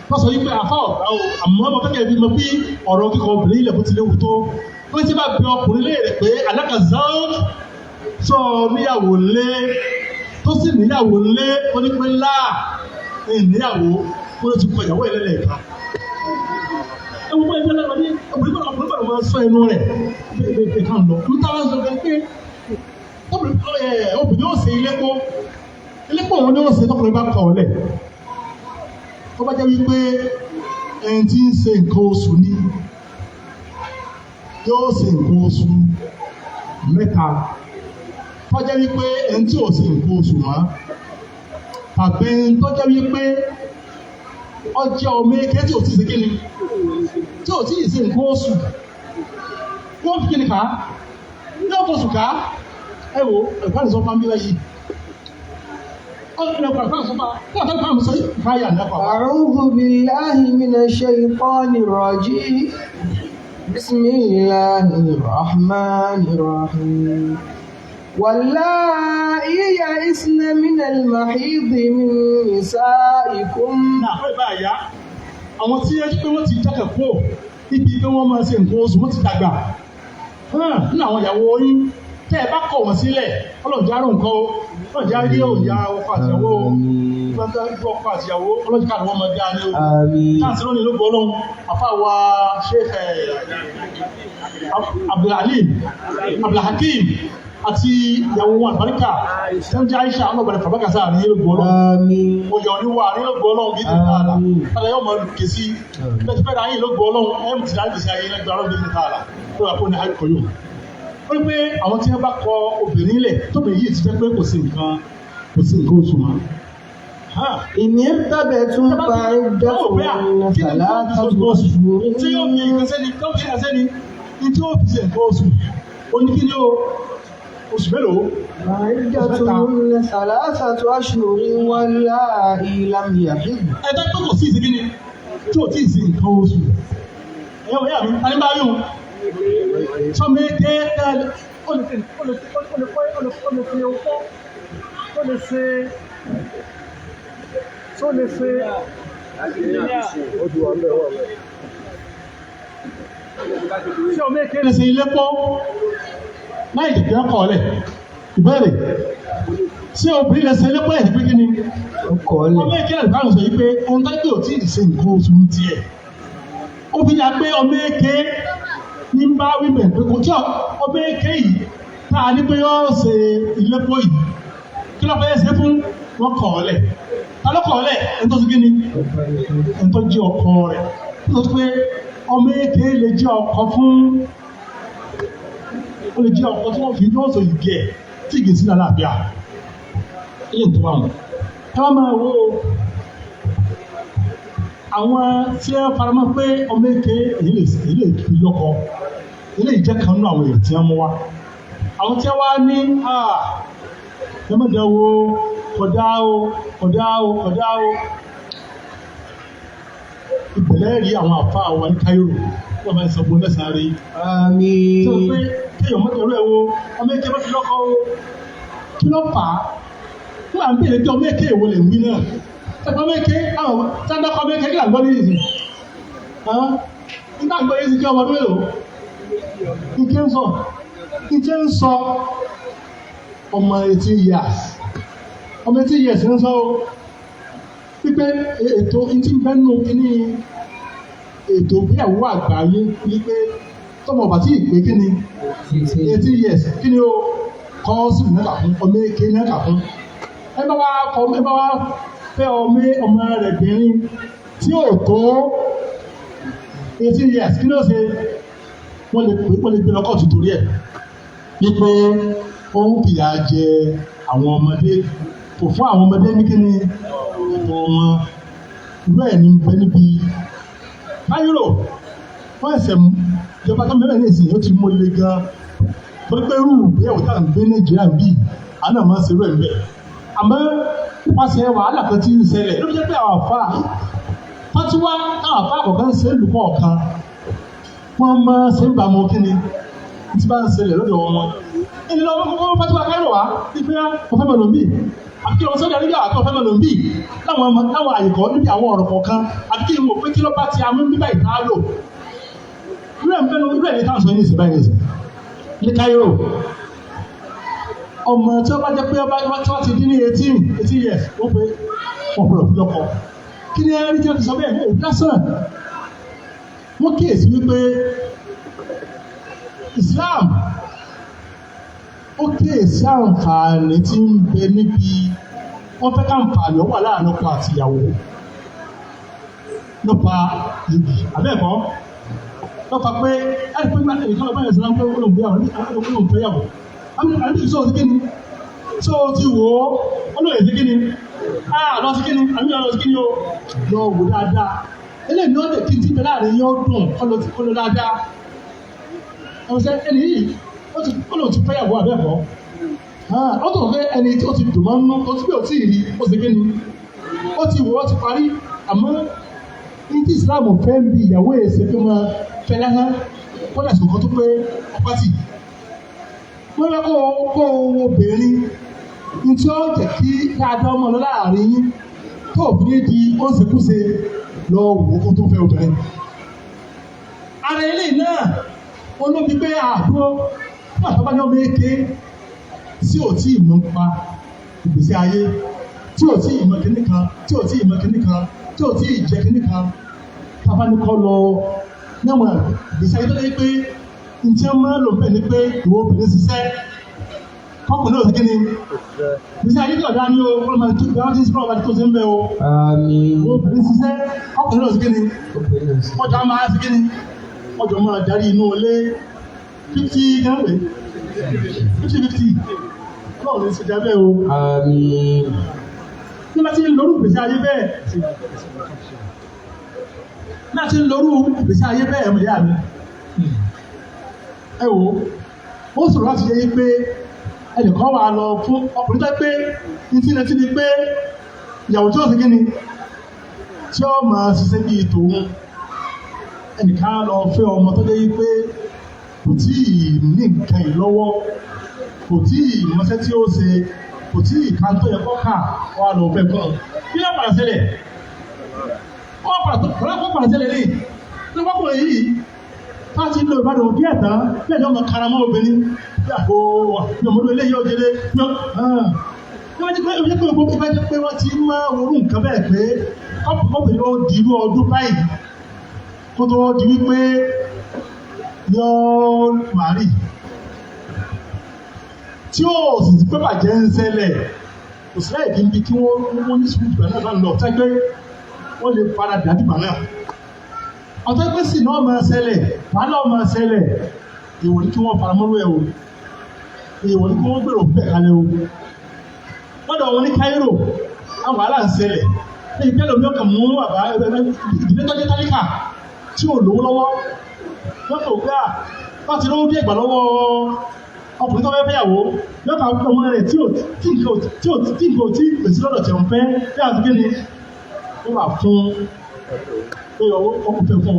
wọ́n sọ wípé àfa ọ̀gá o àmọ́ ọmọ kẹ́kẹ́ bí mo bí ọ̀rọ̀ kíkọ obìnrin ilẹ̀ bó ti léwu tó wọ́n ti bá bí ọkùnrin léèrè pé alákàzán sọ níyàwó lé tó sì níyàwó lé ó ní pé ńlá níyàwó ó ló ti kọ ìyàwó ẹlẹ́lẹ̀ ìka. ewu bá ẹgbẹ́ lọ́wọ́ ní ọkùnrin gbọ́dọ̀ máa sọ ẹnu rẹ̀ bẹ́ẹ̀ kan lọ. n táwọn sọ pé obìnrin yóò ṣe ilé pọ̀ wọn ni wọ́n ṣe tọkùnrin bá kọ̀ ọ́ lẹ̀. tó bá jẹ́ wípé ẹni tí ń ṣe nǹkan oṣù ni yóò ṣe nǹkan oṣù mẹ́ta tọ́jẹ́ wípé ẹni tí ò ṣe nǹkan oṣù mọ́ tàbí ẹni tọ́jẹ́ wípé ọjọ́ ọmọ eke tí ò tí ì ṣe kíni tí ò tí ì ṣe nǹkan oṣù wọ́n fi kíni ká ní ọ̀pọ̀ oṣù ká ẹ wò ẹ̀gbọ́n ìsọ fún abílẹ̀ yìí أعوذ بالله من الشيطان الرجيم بسم الله الرحمن الرحيم واللائي يئسن من المحيض من نسائكم. àwọn tí ẹ pé wọ́n ti jákè kó ibi pé wọ́n máa ṣe nǹkan oṣù wọ́n ti dàgbà nínú àwọn ìyàwó yín tẹ́ ẹ bá kọ̀ wọ́n sílẹ̀ ọlọ́jà rò nǹkan o ọlọ́jà rí òòyà ọkọ àtìyàwó ọkọ àtìyàwó ọlọ́jà káàdì wọ́n máa dá ní o káàsì lónìí ló gbọ́ ọlọ́run àfáwà Sheikh Abdulhakeem àti ìyàwó wọn àbáríkà tẹ́ńjẹ́ Aisha ọlọ́bàrẹ̀ fàbákàsá ní ló gbọ́ ọlọ́run oyè oníwà ní ló gbọ́ ọlọ́run bí tẹ̀lé ààlà tàbí yóò mọ̀ kè sí pẹ́ẹ́tẹ́pẹ́ dáyé ló gbọ́ ọlọ́run ẹ̀m ti dáyé sí ayé lẹ́gbẹ̀ẹ́ ọlọ́run bí tẹ̀lé ààlà tó wà kó ní àìkọ́ yóò ó ní pé àwọn tí wọ́n bá kọ obìnrin lẹ̀ tóbìnrin yìí ti jẹ́ pé kò sí nǹkan oṣù mọ́. ìní bẹ̀bẹ̀ tún bá dẹ́kun sàlátàtù ashhur. tí yóò fi ìkẹsẹ́ni tó fi ìkẹsẹ́ni ní tí yóò fi ṣe nǹkan oṣù oníkíní oṣù mélòó. عدتهن ثلاثة أشهر واللائي لم يحضن. ẹ̀dá pé kò sí ìsinmi ni tí ò tí ì sin nǹkan oṣù. ẹ̀yọ́ ìyá mi ta ni bá yóò sọmi dé tẹ́lẹ̀ ó lè fi ọkọ́ tó lè ṣe Ṣé ọmọ èké lè ṣe ilé pọ́ láì tètè ọkọ̀ ọ̀lẹ̀? Ìbéèrè. Ṣé obìnrin lè ṣe ilé pọ́ ẹ̀sìn pé kí ni? Ọmọ èké lè báwọn sọ yìí pé ohun tó gbé ò tí ì ṣe nǹkan oṣù tiẹ̀. Ó fi ya pé ọmọ èké ní bá wíbẹ̀ pé kò tí ọmọ èké yìí tá a ní pé yóò ṣe ilé pọ́ yìí. Kí ló fẹ́ ṣe fún wọn kọ̀ ọ̀lẹ̀? Ta ló kọ̀ ọ̀lẹ̀? Ẹni tó ṣe kí ni? Ẹni tó jẹ́ ọkọ rẹ̀. Ó sọ pé ọmọ èké lè jẹ́ ọkọ fún ó lè jẹ́ ọkọ tí wọ́n fi yóò sọ ìgẹ̀ tí ìgẹ̀ sí lálàáfíà ilé ìtura wọn. Ẹ wá máa wo àwọn tí ẹ faramọ́ pé ọmọ èké èyí lè fi lọ́kọ ilé ìjẹ́ kan nínú àwọn èrò tí wọ́n mú wá. Àwọn tí wọ́n ní ẹ má dẹ̀ wo kódà o ìbẹ̀lẹ̀ rí àwọn àfa àwọn ní Cairo wọ́n máa ń sọ fún lẹ́sàn-án rí. Àmín. Sọ pé kéèyàn mọ́tò rẹ̀ wo ọmọ èké bá fi lọ́kọ o kí ló fà á? Wọ́n à ń bèèrè pé ọmọ èké èwo lè wí náà. Ẹ̀fọ́ ọmọ èké àwọn sáńdọ́kọ ọmọ èké kí là ń gbọ́ ní ìsìn. Nígbà gbọ́ yìí sì kí ọmọ ọdún mélòó? Ike ń sọ ọmọ 18 years. Ọmọ 18 years ń sọ o. Pípẹ́ ètò ìtì bẹ́nu kínní ètò ìgbéyàwó àgbáyé ní pé tọmọ bàtí ìpè kíni 18 years kíni o kọ́ sí ìnáka fún ọmọ èké ìnáka fún. Ẹ bá wá fẹ́ ọmọ rẹ̀ bìnrin tí ò tó 18 years kí ló ṣe wọ́n lè gbé lọ́kọ̀ tuntun rí ẹ̀ wípé ó ń fìyà jẹ àwọn ọmọdé kò fún àwọn ọmọdé ní kíni ẹ̀tọ́ wọn bẹ́ẹ̀ ni bẹ́ẹ̀ níbi Cairo wọ́n ẹ̀sẹ̀ ìjọba tó mẹ́rẹ̀ ní ìsìn yóò ti mú ilé gan torí pé irú ìgbéyàwó tá à ń gbé Nàìjíríà bíi àná máa ń ṣe rẹ̀ ńbẹ̀ àmọ́ nípasẹ̀ wàhálà kan tí ń ṣẹlẹ̀ ló fi jẹ́ pé àwọn àfa fatiwa táwọn àfa àkọ́kọ́ ń ṣe é lùkọ́ ọ̀kan wọ́n máa ṣe ń bá wọn kí ni tí bá ń ṣẹlẹ̀ lọ́dọ̀ wọn. Ẹni lọ́wọ́ kọ́kọ́ fatiwa Cairo wá wípé ọ̀fẹ́ mọ̀ lòmíì àbíkí lọ sọ́jà nígbà àti ọ̀fẹ́ mọ̀ lòmíì láwọn àyíkọ́ níbi àwọn ọ̀rọ̀ kọ̀ọ̀kan àbíkí ìwò pé kí ló bá ti amú nígbà ìta lò. Irú ẹ̀ ní táwọn sọ ní ìsìn báyìí nìsín ní Cairo ọmọ tí wọ́n bá jẹ́ pé wọ́n ti dín ní 18 years wọ́n pé wọ́n gbọ́dọ̀ fi lọ́kọ. Kí ni ẹni tí wọ́n ti sọ bẹ́ẹ̀ ní òbí lásán? Wọ́n kíyèsí wípé Islam ó kíyèsí àǹfààní tí ń bẹ níbi wọ́n fẹ́ ká àǹfààní ó wà láàrin ọkọ àti ìyàwó lọ́pa ìbí abẹ́ẹ̀kọ́ lọ́pa pé ẹni pé nígbà tẹ̀lé kọ́lọ́ báyìí sọ́nà pé olóhùn fẹ́yàwó àbí ìṣó ti kíni ṣó ti wò ó olóhùn ti kíni lọ sí kíni àbí lọ sí kíni o lọ wò dáadáa eléyìí ó lè kí n ti bẹ láàrin yóò dùn kọ́lọ́ dáadáa ọ̀sẹ̀ ẹni yìí olóhùn ti fẹ́yàwó abẹ́ẹ̀kọ́ ó tó fẹ́ ẹni tí ó ti dùn mọ́ nínú tó ti bí ó ti rí ó sì kíni ó ti wò ó ti parí àmọ́ ní tí Islam fẹ́ ń bi ìyàwó èsè pé máa fẹ́ lásán wọ́n lè sọ̀kọ́ tó pé ọpá tì. Wọ́n lọ kó obìnrin ní tí ó jẹ́ kí dáadáa ọmọ lọ láàrin yín tó òbí ní di ó ń ṣekúṣe lọ wò ó tó fẹ́ obìnrin. Ara ilé náà wọ́n ló fi pé àdúró fún àtọ́bájọ́ méke tí ò tí ì mọ̀ pa ìgbésí ayé tí ò tí ì mọ̀ kíní kan tí ò tí ì mọ̀ kíní kan tí ò tí ì jẹ́ kíní kan tábánikọ́ lọ níwọ̀n ìgbésí ayé tó lé pé ntí wọ́n máa lò bẹ́ẹ̀ ni pé ìwọ obìnrin ṣiṣẹ́ kọ́kùnrin náà ṣe kíni ìgbésí ayé tí ọ̀dá ni o wọ́n máa tó ìgbà wọn ti ń sọ̀rọ̀ àti tó ṣe ń bẹ̀ o ìwọ obìnrin ṣiṣẹ́ kọ́kùnrin náà ṣe kíni ọjà máa ṣe kíni ọjọ́ máa darí inú ilé 50 gánwé 50 náà lè ṣe jábẹ́ o. Nígbà tí ń lórú ìgbésí ayé bẹ́ẹ̀ láti ń lórú ìgbésí ayé bẹ́ẹ̀ mọ̀ yá mi. Ẹ wò ó sọ̀rọ̀ láti yẹ pé ẹnìkan wà lọ fún ọkùnrin tó pé ìtìlẹ̀tì ni pé ìyàwó tí ó sì kíni tí ó máa ṣiṣẹ́ bí tòun ẹnìkan lọ fẹ́ ọmọ tó dé pé kò tí ì ní nǹkan yìí lọ́wọ́ kò tí ì mọṣẹ́ tí ó ṣe kò tí ì kan tó yẹ kọ́ kà wà lọ fẹ́ gan kí ló padà ṣẹlẹ̀ wọ́n padà tẹ́lẹ̀ ní lọ́pọ̀lọpọ̀ yìí láti lo ìbádọ̀ òbí ẹ̀tá lẹ́jọ́ ọmọ karamọ́ obìnrin yàgò ọmọdé eléyìí ọjẹ́lé wọ́n jẹ́ pé wọ́n ti máa orú nǹkan bẹ́ẹ̀ pé ọkùnrin ó di irú ọdún báyìí kó tó di wípé yọ́ màrí tí ó sì ti pé bàjẹ́ ń ṣẹlẹ̀ kò sí láì kí n bí kí wọ́n ní sùúrù ìgbà náà lọ tẹ́gbẹ́ wọ́n lè padà dàdìgbà náà ọ̀tọ́ pé sì náà máa ṣẹlẹ̀ wàhálà máa ṣẹlẹ̀ èèwọ̀ ní kí wọ́n faramọ́rú ẹ̀ o èèwọ̀ ní kí wọ́n gbèrò bẹ́ẹ̀ kalẹ̀ o wọ́n dọ̀ wọn ní Cairo àwọn wàhálà ń ṣẹlẹ̀ ní ìpínlẹ̀ omi ọkàn mú àbá ìdílé tọ́jú tálíkà tí ò lówó lọ́wọ́ wọ́n tó gbà wọ́n ti lówó dé ìgbà lọ́wọ́ ọkùnrin tó fẹ́ fẹ́yàwó lọ́kà ọmọ rẹ̀ tí nǹkan tí pèsè lọ́dọ̀ tẹ̀ ń fẹ́ bí àti kéde ó wà fún pé ọkùnrin fẹ́ fún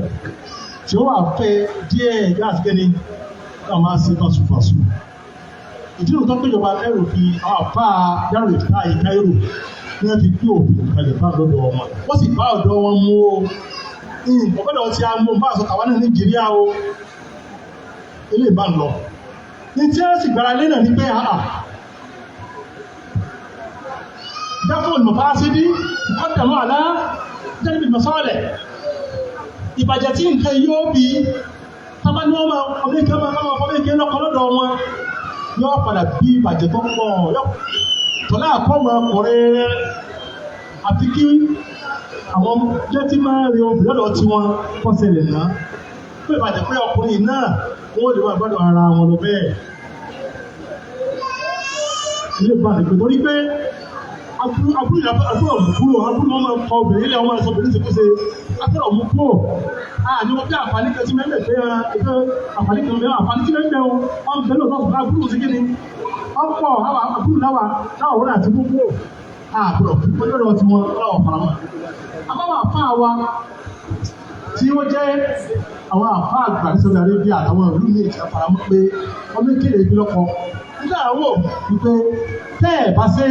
tí ó wà fẹ́ díẹ̀ bí àti kéde náà máa ṣe fàṣùfàṣù ìdí òótọ́ pé ìjọba Cairo fi àwọn àfá dárò ìfá yìí Cairo ní wọ́n fi gbé òfin kalẹ̀ bá lọ́dọ̀ wọn wọ́n sì bá ọ̀dọ́ wọn mú o ọ̀gbẹ́dọ̀ tí a mú bá àṣọ tàwọn ní Nàìjíríà o ilé ìbá ń lọ ní tí wọ́n sì gbára lé náà ní pé àà dáfún olùmọ̀fá sí bí ọ̀dàmọ́ àlá jẹ́rìbì mọ̀sọ́ọ̀lẹ̀ ìbàjẹ́ tí nǹkan yóò bí tọ́bá ní wọ́n máa ọmọ ìkẹ́ lọ́kọ́ lọ́dọ̀ wọn yóò padà bí ìbàjẹ́ tó pọ̀ tọ́lá àkọ́mọ̀ ọkùnrin àti kí àwọn jẹ́ tí máa rí obìnrin lọ́dọ̀ tí wọ́n kọ́sẹ̀lẹ̀ náà pé ìbàjẹ́ pé ọkùnrin náà wọ́n lè wà gbọ́dọ̀ ara wọn lọ bẹ́ẹ̀ ilé bá rẹ̀ pé torí pé àbúrò wọn máa kọ obìnrin ilẹ̀ wọn máa sọ obìnrin ṣekúṣe àbúrò mú kúrò àní wọ́n bí àǹfààní kan tí mẹ́lẹ̀ pé àǹfààní kan mẹ́wàá àǹfààní tí mẹ́lẹ̀ wọn bẹ̀rẹ̀ lọ́sọ̀rọ̀ àbúrò sí kíni wọ́n pọ̀ àbúrò láwà wọ́n àti gbogbo àbúrò lọ́dọ̀ tí wọ́n láwọ̀ faramọ́ àbáwọ̀ àfáà wa tí wọ́n jẹ́ àwọn àfáà àgbà ní Saudi Arabia àtàwọn ìlú ní ìjà faramọ́ pé ọmọ ìkéde ìbí lọ́kọ̀ nígbà àwọ̀ wípé tẹ́ẹ̀ bá ṣe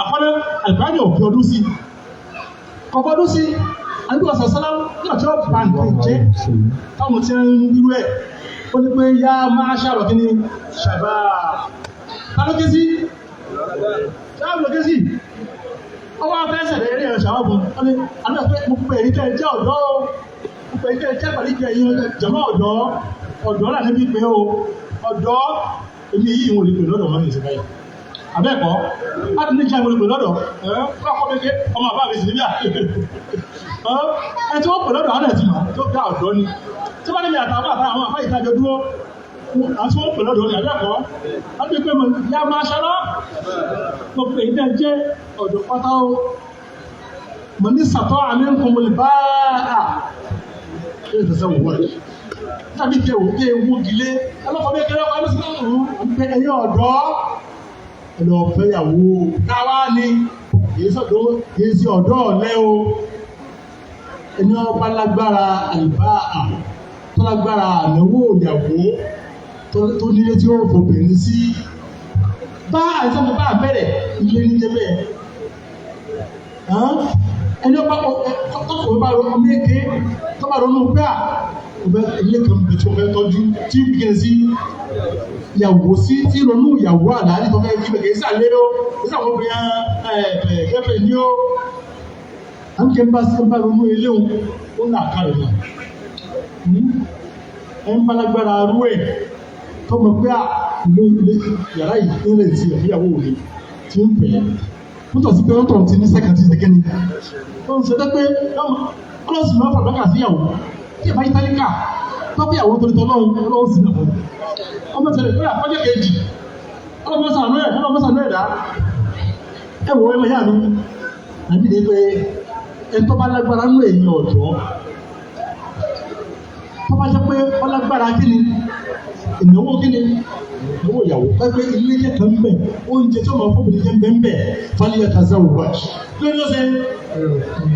àpọ́nà àgbáyé òfin ọdún sí kọ̀kọ́ ọdún sí àdúgbò sàṣálá ní ọjọ́ bàǹkì jẹ́ táwọn tí ń irú ẹ̀ ó ní pé yá máa ṣàrọ̀ kí ni ṣàbá tálókè sí ọwọ́ afẹ́sẹ̀ rẹ̀ rí ẹ̀rọ ṣàwọ́bù ó ní àdúgbò pé mo pè ní tẹ́ jẹ́ ọ̀dọ́ mo pè ní tẹ́ jẹ́ pàdé jẹ́ yín jẹ́mọ́ ọ̀dọ́ là níbi pé o ọ̀dọ́ èmi yìí wọn ò lè pè lọ́dọ̀ mọ́ ní ìsìnká yìí àbẹ́ẹ̀kọ́ láti ní jẹ́ ìwòlùpẹ̀ lọ́dọ̀ kọ́kọ́ méje ọmọ àbá mi sì níbí ẹ tí wọ́n pè lọ́dọ̀ àwọn ẹ̀sìn mà tó gbá ọ̀dọ́ ni tí wọ́n níbi àtàwọn àwọn àfáà ìtajọ dúró àti wọ́n pè lọ́dọ̀ ní àbẹ́ẹ̀kọ́ láti pé ya máa ṣarọ́ mo pè ní jẹ́ ọ̀dọ̀ pátá o mo ní sàtọ́ àmì nǹkan mo lè bá a ṣe ìfẹsẹ̀ wò wọ́n tàbí kí ewu gilé ẹlọ́kọ̀ bí ẹgbẹ́ ọkọ̀ sí ẹ̀yẹ ọ̀dọ́ ẹ̀lọ́ fẹ́yàwó káwá ní kìí sí ọ̀dọ́ ọ̀lẹ́ o ẹni ọba lágbára àlùbá tó lágbára ànáwó ìyàwó tó nílé tí ó fòbìnrin sí bá àìsàn bá bẹ̀rẹ̀ ilé ní jẹ́ bẹ́ẹ̀ ẹni ọba tọ́kọ̀ bá ọmọ èké tó bá ronú pé ilé kan bẹ̀ tí ó fẹ́ tọ́jú tí kìí sí ìyàwó sí tí ronú ìyàwó àdáyé tó fẹ́ kí bẹ̀kẹ́ ìsàlẹ̀ ó ìsàwọn obìnrin gẹ́fẹ̀ ní ó àmìkẹ́ ń bá sí ń bá ronú ilé òun ó ń làkàrẹ̀ náà ẹ ń balagbára arú ẹ̀ tó mọ̀ pé ilé yàrá ìpínlẹ̀ ti ìyàwó òní tí ń pè é mútọ̀ sí pé ó tọ̀ ti ní sẹ́kàntì ìsẹ̀kẹ́ni ó ń ṣe tẹ́ pé ọlọ́sìn máa fàgbákà sí ìyàwó tí ìbá ìtàlíkà tó bí àwọn torí tọ́lọ́run sí nàbọ̀ ọmọ tẹ̀lé pé àpọ́jẹ́ kejì ọlọ́mọ́sànú ẹ̀dá ẹwọ̀ ẹmọ yà mí àbí ní pé ẹ tó bá lágbára ń lè yí ọ̀dọ́ tó bá jẹ́ pé ọlágbára kí ni ìnáwó kí ni ìnáwó ìyàwó pẹ́pẹ́ ilé kẹ́kẹ́ ń bẹ̀ oúnjẹ tó máa fọ́bìnrin jẹ́ ń bẹ̀ fálẹ́ ẹ̀ka záwò wá lórí ọ̀sẹ̀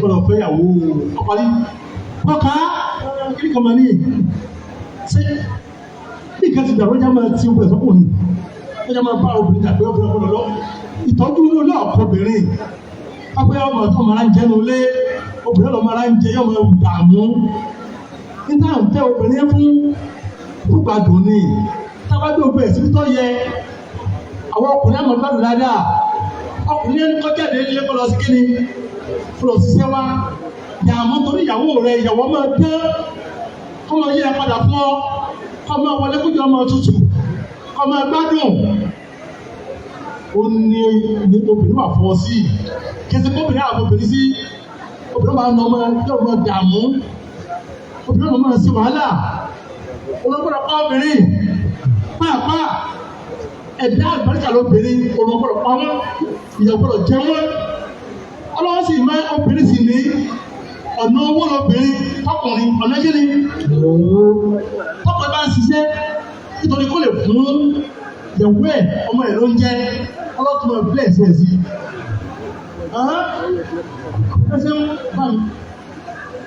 ọlọ́fẹ́ ìyàwó ọparí ọkà kí ni kàmá ní ṣe bí ìka ti dàrú ọjà máa ti ọgbẹ́ sọ́kùnrin ọjà máa bá obìnrin tàbí obìnrin ọkùnrin lọ ìtọ́jú inú ilé ọkọ̀bìnrin pápẹ́ ọmọ tó máa ń jẹnu lé obìnrin lọ́mọ ara ń jẹ yọmọ dààmú níta ń tẹ obìnrin fún gbàdùn ni tábàdé ògbé ẹ̀sìn tó yẹ àwọn ọkùnrin àmọ́ gbàdùn dáadáa ọkùnrin ẹni kọjá dé ilé kọlọ sí kíni kọlọ ṣiṣẹ́ wa dààmú torí ìyàwó rẹ ìyàwó máa dán kọ́mọ yẹ padà fún ọ kọ́mọ wọlé kójú ọmọ tutù kọ́mọ gbádùn ó ní obìnrin wà fọ́ sí kẹsì kóbìnrin àwọn obìnrin sí obìnrin máa ń nọ ọmọ yóò máa dààmú obìnrin máa ń sí wàhálà olùkọ́dọ̀ pa obìnrin pàápàá ẹ̀dá àgbàríkà lóbìnrin olùkọ́dọ̀ pa wọ́n ìyàgbọ́dọ̀ jẹ wọ́n ọlọ́wọ́ sì máa obìnrin sì ní ọ̀nà owó lóbìnrin tọkùnrin ọ̀nà kíni tọkùnrin bá ń ṣiṣẹ́ nítorí kó lè fún ìyàwó ẹ̀ ọmọ ẹ̀ ló ń jẹ́ ọlọ́tún ẹ̀ bílẹ̀ sí ẹ̀ sí ẹsẹ̀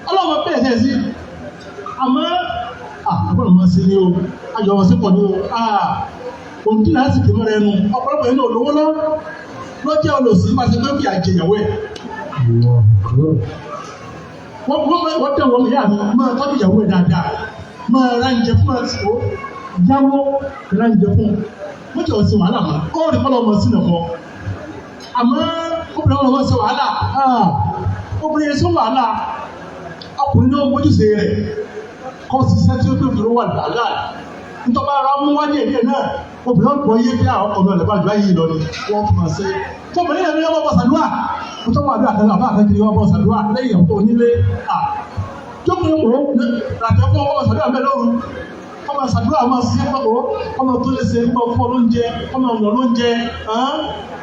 ọlọ́wọ́ bílẹ̀ sí ẹ̀ sí àmọ́ àbọ̀rọ̀ máa ṣe ní o àjọ wọn sí pọ̀ ní o òun tí láti kì mọ́ra ẹnu ọ̀pọ̀lọpọ̀ yẹn ní olówó lọ́jẹ́ olùsí máa ṣe pé kí àjẹyàwó ẹ̀ wọ́n tẹ̀ wọ́n ìyá mi máa tọ́jú ìyàwó ẹ̀ dáadáa máa ra ń jẹ fún máa ṣe ó yáwó ra ń jẹ fún wọ́n jẹ́ ọ̀sìn wàhálà mọ́ ó rí kọ́lọ́ ọmọ sínú ẹ̀kọ́ àmọ́ obìnrin ọmọ ṣe wàhálà obìnrin yẹn ṣe wàhálà ọkùnrin náà mójúṣe rẹ̀ kọ́ ṣiṣẹ́ tí ó tó dúró wà dáadáa nítorí ara mú wájú èdè náà obìnrin ọ̀pọ̀ yé bí àwọn ọmọ ẹ̀lẹ́bàá jù láyé lọ ni wọ́n fi máa ṣe tóbìnrin yẹn ní ọmọ bọ̀sàdúrà mo tọ́ wà bí àtẹlẹ àbá àtẹkiri ọmọ bọ̀sàdúrà lẹ́yìn ọ̀pọ̀ onílé jókòó wò ó ràtẹ́kọ̀ ọmọ bọ̀sàdúrà mẹ́lẹ́ òru ọmọ bọ̀sàdúrà máa ṣiṣẹ́ pọ̀ ọmọ tó lè ṣe ọmọ fún olóúnjẹ ọmọ ọ̀nà olóúnjẹ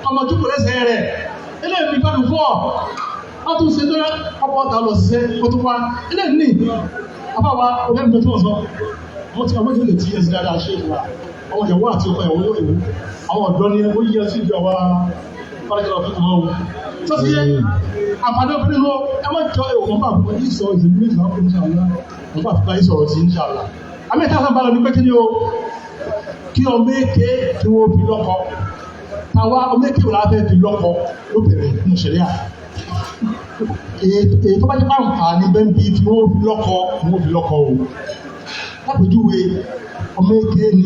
ọmọ jókòó lẹ́sẹ̀ rẹ̀ eléyìí gbádùn fún ọ wọ́n tún ṣe lọ́wọ́ ọkọ̀ ọ̀tá lọ ṣiṣẹ́ kó tó wá eléyìí ní àbáwá ọ̀gá mi tó wọ́n sọ wọ́n ti ọmọdé lè tí ẹ sí dáadáa ṣe ìwà àwọn ìyàwó àti ọkọ ìyàwó yóò ìwú àwọn ọ̀dọ́ ni ó yíyẹ sí ìjọba pàdékẹ́lá fún ìmọ̀ ohun tó ti yẹ àǹfààní obìnrin lọ ẹ má jọ ẹ̀wọ̀n bá fún yìí sọ ìdílé ní ìsọ̀rọ̀ fún ìṣàlá wọ́n bá fún ìsọ̀rọ̀ sí ìṣàlá àmì ìta sábà lọ ní pé kí ni o kí ọmọ èké kí wọ́n fi lọ́kọ táwa ọmọ èké wọ́n láfẹ́ fi lọ́kọ lóbìnrin ní ìṣẹ̀lẹ̀ èyí tó bá jẹ́ pàǹfààní bẹ́ẹ̀ bí tí wọ́n fi lọ́kọ o lápèjúwe ọmọ èké ni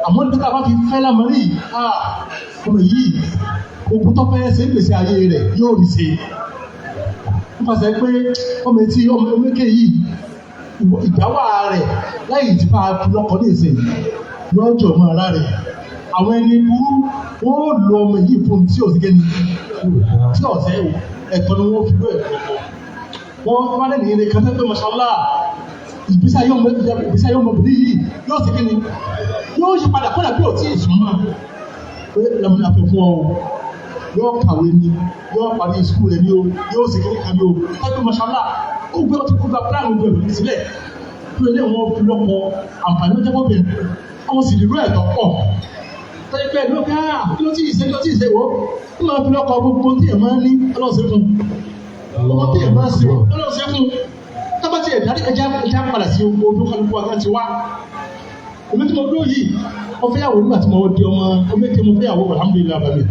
àmọ́ nígbà tá a bá fi fẹ́ lámọ́rí ọmọ yìí ogun tó fẹ́ ṣe ń pèsè ayé rẹ̀ yóò rí ṣe nípasẹ̀ pé ọmọ etí ọmọ èké yìí ìdáwà rẹ̀ láyìí tí bá fi lọ́kọ ní ìsìn yóò jọ ọmọ ara rẹ̀ àwọn ẹni burú wọ́n lo ọmọ yìí fún tí ò sí gẹ́ni tí ọ̀sẹ̀ ẹ̀tọ́ ni wọ́n fi lọ́ ẹ̀kọ́ wọ́n wá lẹ́nu ilé kan tẹ́tẹ́ mọ́ṣálá ìgbésí ayé ọmọbìnrin yìí yóò sì kíni yóò yí padà kọ́dà bí ò tí ì sùn mọ́ pé lẹ́mọ̀lẹ́ afẹ́ fún ọ yóò kàwé ni yóò parí sukùl rẹ̀ ni o yóò sì kíni kan ni o tẹ́tẹ́ mọ́ṣálá ó gbé ọtí kúgbà pílánù gbé ẹ̀rọ sílẹ̀ tó ilé wọn fi lọ́kọ àǹfààní ó jẹ́ bọ́bìnrin àwọn sì rírọ́ ẹ̀tọ́ pọ̀ tẹ́lẹ̀ pé ẹ̀dọ́ ká kí ló tí ì ṣe wọ́ ó máa fi lọ́kọ gbogbo tí ẹ̀ máa ń ní ọlọ́sẹ̀ fún ọmọ tí ẹ̀ máa ń ṣe ọlọ́sẹ̀ fún tábàtì ẹ̀dá ẹja padà sí ojú kálukú àgbà ti wá èmi tí mo dúró yìí wọ́n fẹ́ yàwó nígbà tí mo di ọmọ oméke mo fẹ́ yàwó alhamdulilayi abami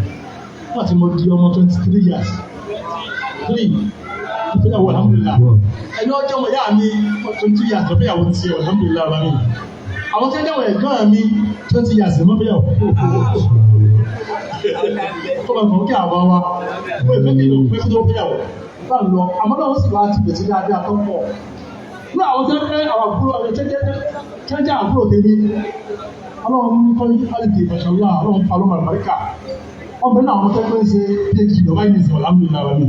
nígbà tí mo di ọmọ 23 years 3 mo fẹ́ yàwó alhamdulilayi ẹni ọjọ́ ọmọ yá mi 22 years mo fẹ́ yàwó ti alhamdulilayi abami àwọn tí wọ́n jẹ́wọ̀ ẹ̀gbọ́n mi 20 years mo fẹ́ yàwó kọ́mọ kan kí àwọn wa wọ́n ìfẹ́ kí ló fẹ́ tó fẹ́ yàwó bá lọ àmọ́ náà wọ́n sì wá ti bẹ̀sí dáadáa tó pọ̀ ní àwọn tó ń fẹ́ àwọn àbúrò ọ̀rẹ́ jẹ́jẹ́ àbúrò tèmi ọlọ́run ní kọ́ ní alìkè ìfẹ̀sọ̀lá ọlọ́run fa lọ́mọ àlùbáríkà ọmọ náà àwọn tó ń ṣe phd lọ́wọ́ yìí nìsín ọ̀làmúlùlá wa ni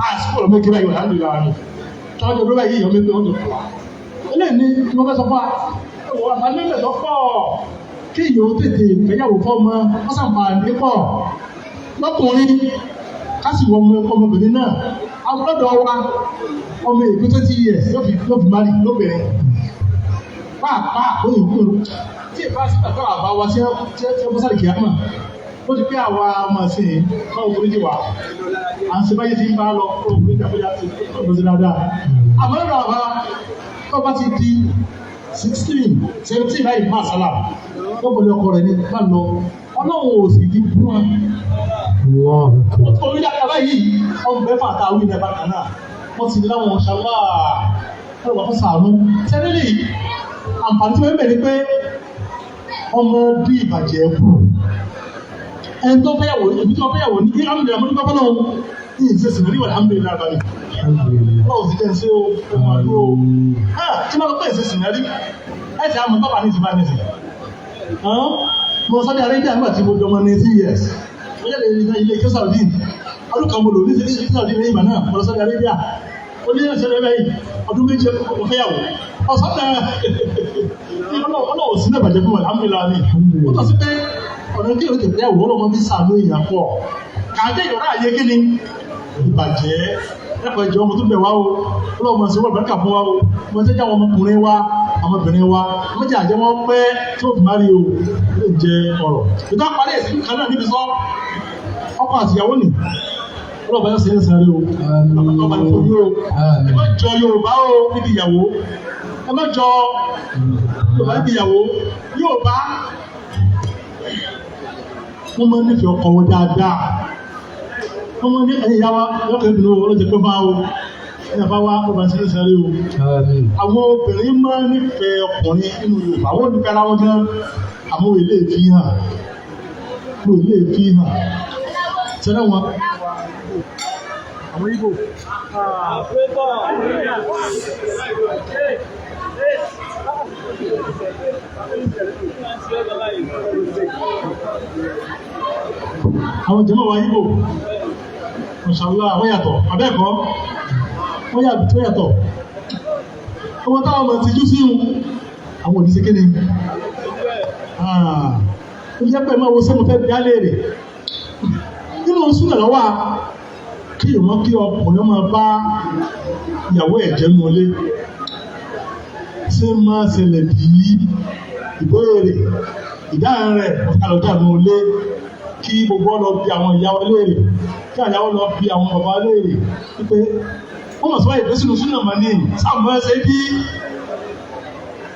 àsìkò ọ̀rọ̀ mẹ́kẹ́rẹ́ yìí ọ̀làmúlùlá wa ni tọ́jú ọdún báyìí yọ̀ mẹ́kẹ́ ọdún fún wa eléyìí ni wọ́n fẹ́ sọ fún wa àbálẹ́mẹ̀ tó pọ̀ kí ìyòó tètè fẹ́yàwó fọ́ọ̀mọ́ ọ̀sánfààní pọ̀ lọ́kùnrin kásì wọ ọmọbìnrin náà agbọ́dọ̀ wa ọmọ èkó 20 years yóò fi mari lóbìnrin pàápàá lóyìn kúrò tí ìfà sí pàtó àbá wa tí ó sáré kìí àmà ó ti pé àwa ọmọ sí náà òkúrú jì wá à ń ṣe báyé tí ń bá lọ òkúrú jì àpéjà tó lọ sí dáadáa àmọ́ ìrọ̀ àbá tó bá ti di 16 17 láì máa sálà ó bọ̀lé ọkọ rẹ̀ ní bá lọ ọlọ́run ò sì di fún wa orí dáadáa báyìí ọmọ mẹ́fà àtàwí ilẹ̀ bákan náà wọ́n ti láwọn ṣàlá ẹ̀rọ wà fún sàánú tẹ́lẹ̀ àǹfààní tí wọ́n bẹ̀rẹ̀ pé ọmọ bí ìbàjẹ́ kù ẹni tó fẹ́yàwó ibi tó fẹ́yàwó ní alhamdulillah mo ní pápá náà ní ìṣesìn ní alhamdulillah bá mi ọlọ́run ti jẹ́ sí ọmọ àdúró tí wọ́n lọ pé ìṣesìn rí ẹ̀sẹ̀ àmọ́ pápá ní ìṣẹ̀bá ní ìṣẹ̀ mo sọ́dí arábíà nígbà tí mo jọmọ ní 3 years mo jẹ́ ilé ìké Saudi ọdún kan mo lò ní ìké Saudi lẹ́yìn ìgbà náà mo lọ sọ́dí arábíà ó ní ẹ̀sẹ̀ rẹ̀ bẹ́yìn ọdún méje mo fẹ́yàwó ọ̀sán náà ọlọ́wọ́ sí náà bàjẹ́ fún alhamdulillah ní ó tọ́ sí pé ọ̀nà kí ló tẹ̀lé ẹ̀wọ̀ ọlọ́mọ bí sàánú èèyàn pọ̀ kàdé ìyọ̀rá àyè kí ni ìbàjẹ́ ẹ̀kọ́ ìjọ ọmọ tó bẹ̀ wá o ọlọ́mọ sí wọ́n bẹ̀rẹ̀ fún wa o ọmọ tó jẹ́ àwọn ọmọkùnrin wa ọmọbìnrin wa ọmọdé àjẹ́ wọn pẹ́ tí ó fi má rí o ló ń jẹ ọ̀rọ̀ ìtọ́ parí èsì kan náà níbi sọ ọkọ àtìyàwó nì ọlọ́mọ yóò ṣe é sáré o ọmọ ìfòyí o ẹ má jọ Yorùbá o níbi ìyàwó ẹ má jọ Yorùbá níbi ìyàwó Yorùbá wọ́n máa ń nífẹ̀ẹ́ ọkọ wọn dáadáa wọ́n máa ń ní ẹ̀yìn yáwá lọ́kọ̀ ìbìnú ọlọ́jẹ́ pé máa o ẹ̀yà bá wá ọba sí ìsẹ́rí o àwọn obìnrin máa ń nífẹ̀ẹ́ ọkùnrin nínú Yorùbá wọ́n nífẹ̀ẹ́ ara wọn gan àmọ́ ilé fi hàn sẹ́lẹ̀ wọn àwọn Ìgbò àwọn jẹ́mọ̀ wa Ìgbò Mashallah wọ́n yàtọ̀ abẹ́ẹ̀kọ́ wọ́n yàtọ̀ ọmọ táwọn ọmọ ti jú sí àwọn òdíṣẹ́ kéde ó jẹ́ pẹ̀lú àwọn sẹ́mọ̀ fẹ́ bí á lè rẹ̀ nínú súnà lọ́wọ́ kí ìwọ́n kí ọkùnrin máa bá ìyàwó ẹ̀jẹ̀ nù ọlé ṣé máa ṣẹlẹ̀ bí ìbéèrè ìdáhùn rẹ̀ ọ̀kàlọ́jà nù ọlé kí gbogbo lọ bí àwọn ìyàwó léèrè kí àyàwó lọ bí àwọn bàbá léèrè wípé wọ́n mọ̀ sọ́wọ́ ìgbésí lóṣù náà máa ní sáàmù ẹsẹ̀ bí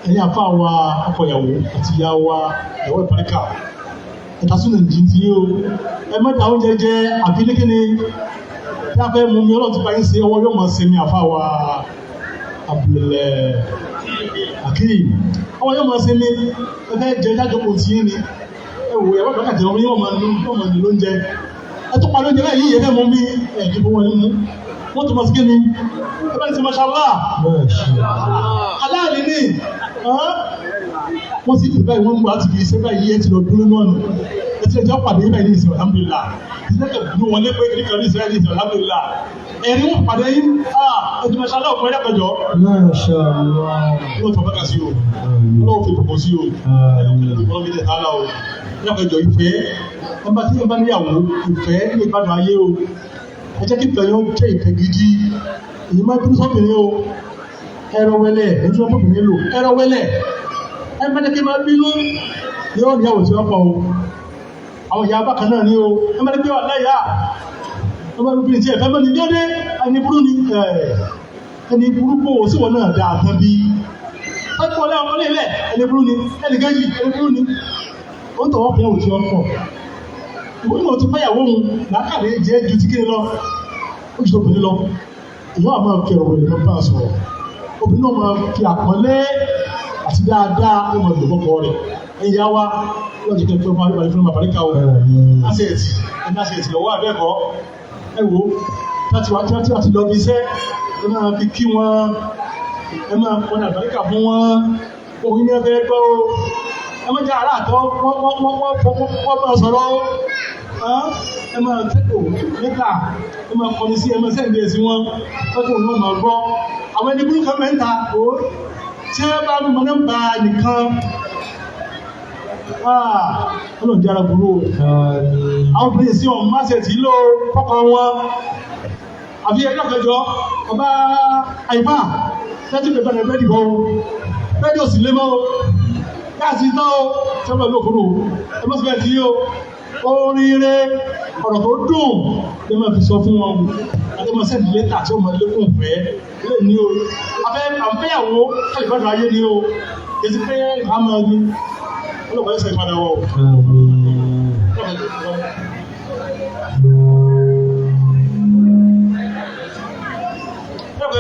ẹ̀yìn àfa wa ọkọ̀yàwó àti ìyá wa ìyàwó ìparíkà ẹ̀ka súnà jí ti yé o ẹ mẹ́ta oúnjẹ jẹ́ àbílékèlé tí a fẹ́ mú mi ọlọ́run ti bá yín ṣe ọwọ́ yóò máa ṣe mi àfa wa abúlé àkíyì ọwọ́ yóò máa ṣe mi ẹ fẹ́ jẹ jájọpọ̀ tí yín ni ẹwò ẹ̀wọ́ ìgbàkà jẹ́ ọmọ yóò máa ní lóúnjẹ ẹtọ́ parí oúnjẹ láyé yẹ fẹ́ mú mi ẹ̀kí fún wọn ní mú wọ́n tó máa sí kíni ẹbá ní ti Mashallah aláàlì ní wọ́n sì fi báyìí wọ́n mú láti fi iṣẹ́ báyìí ẹ ti lọ dúró náà nù ẹ ti lè jẹ́ pàdé báyìí ní ìsìn alhamdulillah ìdílẹ́kẹ̀ dúró wọn lé pé kìnnìkan ní ìsìn ní ìsìn alhamdulillah ẹ̀rí wọn pàdé yín ẹ̀dí Mashallah ọ̀pọ̀ ẹ̀dá kẹjọ lọ́wọ́ tó bẹ́ka sí o lọ́wọ́ fi pọ̀pọ̀ sí o lọ́wọ́ fi tẹ̀ta lá o ẹ̀dá kẹjọ ìfẹ́ ẹ̀bá tí ẹ̀bá níyàwó ìfẹ́ ní ìbádùn ayé o ẹ jẹ́ kí pẹ̀lú jẹ́ ìfẹ́ gidi èyí máa dúró sọ́bìnrin o ẹ̀rọ wẹlẹ̀ ẹ̀jú ọmọbìnrin lò ẹ̀rọ wẹlẹ̀ ẹ̀mẹ́dẹ́kẹ́ máa bínú yóò níyàwó tí wọ́n pọ̀ o àwọn ìyá bákan náà ní o ẹ̀mẹ́dẹ́kẹ́ wà láyà ọmọbìnrin tí ẹ̀fẹ́ mẹ́ni dédé ẹni burú ni ẹni burú kó o sí wọn náà dáa tán bí ẹ̀kọ́ ọlẹ́ ọmọ lẹ́lẹ̀ ẹni burú ni ẹni gẹ́jì ẹni burú ni ó ń tọ̀wọ́ fìyàwó tí wọ́n pọ̀ ìwọ́n náà ti fẹ́yàwó òun lákàrí jẹ́ ju tí kí lọ ó jù obìnrin lọ ìyọ́ àmọ́ fi ọ̀rọ̀ ìlú bá sọ̀rọ̀ obìnrin náà máa fi àpọ́nlé àti dáadáa ó máa lò kọ́kọ́ rẹ̀ ẹ̀yà wa lọ́jọ́ kí n fẹ́ fún àríwá fún àbáríkà o asẹ̀tì lọ́wọ́ àbẹ́ẹ̀kọ́ ẹ wo láti wá tí wọ́n ti lọ bí iṣẹ́ ẹ máa fi kí wọn ẹ máa kọ́ni àbáríkà fún wọn òun ní ẹgbẹ́ gbọ́ o ẹ máa jẹ́ àrà àtọ́ wọ́n bá sọ̀rọ̀ ẹ máa tẹ́kọ̀ọ́ níta ẹ máa kọ́ni sí ẹ máa sẹ́ǹdẹ̀ sí wọn tẹ́kọ̀ọ́ náà máa gbọ́ àwọn ẹni burúkú mẹ́ta o tí ẹ bá mọ nọ́mbà nìkan ọlọ́run jẹ́ ara burú o àwọn obìnrin sí ọ̀hún má ṣe tí ló kọ́kọ́ wọn àbí ẹgbẹ́ ọ̀kẹjọ ọba àyíká tẹ́tí pẹ̀lú ẹgbẹ́ ìdìbò bẹ́ẹ̀ni òsì lé mọ́ gáàsì tán o tí wọ́n bá ló kúrò ẹgbẹ́ sílẹ̀ tí yóò oríire ọ̀rọ̀ tó dùn lè máa fi sọ fún wọn àti ọmọ sẹ́ẹ̀dì lẹ́tà tí ó mọ lékún fẹ́ lè ní o àfẹ́yàwó kálífàdà ayé ní o èsì pé ìbámu ẹni ọlọ́pàá ẹ̀sẹ̀ ìpadà wọ̀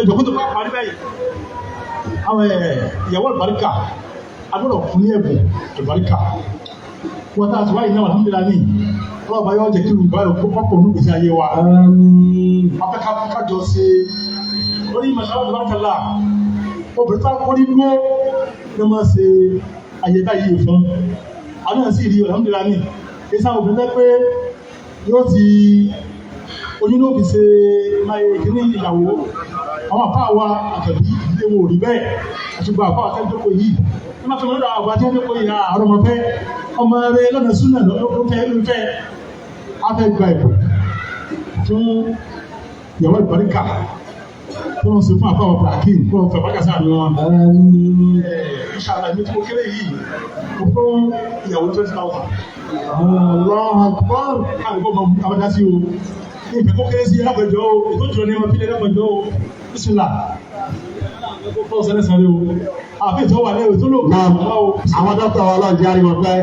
ìjọba tó bá parí báyìí àwọn ìyàwó àlùbáríkà agbọ́dọ̀ fún ní ẹ̀bùn àlùbáríkà wọ́n tá a ti wáyé náà alhamdulillah ní wọ́n bá yọ jẹ́ kí olùbá yọ kó pọ̀ ní ìgbésí ayé wa afẹ́ká kájọ ṣe lórí ìmọ̀ṣálá àlùbáríkà obìnrin tá a kọ́ nínú ní wọ́n ṣe ayẹyẹ yìí fún àwọn náà sì rí alhamdulillah ní ìsá obìnrin pé yóò ti oyún ló fi ṣe ìkíní ìyàwó àwọn àpá wa àtẹ̀bí ilé wọn ò rí bẹ́ẹ̀ àṣùgbọ́n àpá àtẹ́jọ́kọ̀ yìí wọ́n máa fi lọ́dọ̀ àwọn àtẹ́jọ́kọ̀ yìí àárọ̀ ọmọ fẹ́ ọmọ rẹ lọ́nà súnà lọ́fẹ́ afẹ́ gba ìbò fún ìyàwó ìbáríkà tó ń ṣe fún àpá ọ̀pọ̀ àkíyàn fún ọ̀fẹ́ bákàtà ni wọn. ìṣàlàyé mi tí mo kéré yìí mo fún ìyàwó 20,000. Allahu Akbar. káàkiri kọ́ mọ àwọn dá sí o ìfẹ́ kó kéré sí ẹlẹ́pẹ̀jọ́ o ètò ìjọ ní ọmọ fílẹ̀ ẹlẹ́pẹ̀jọ́ o bísílà fọ́ sẹ́lẹ̀ sẹ́lẹ̀ o àfi ìtọ́ wà lẹ́wọ̀ tó lò àwọn dókítà wa lọ́ọ̀ járe wọn pẹ́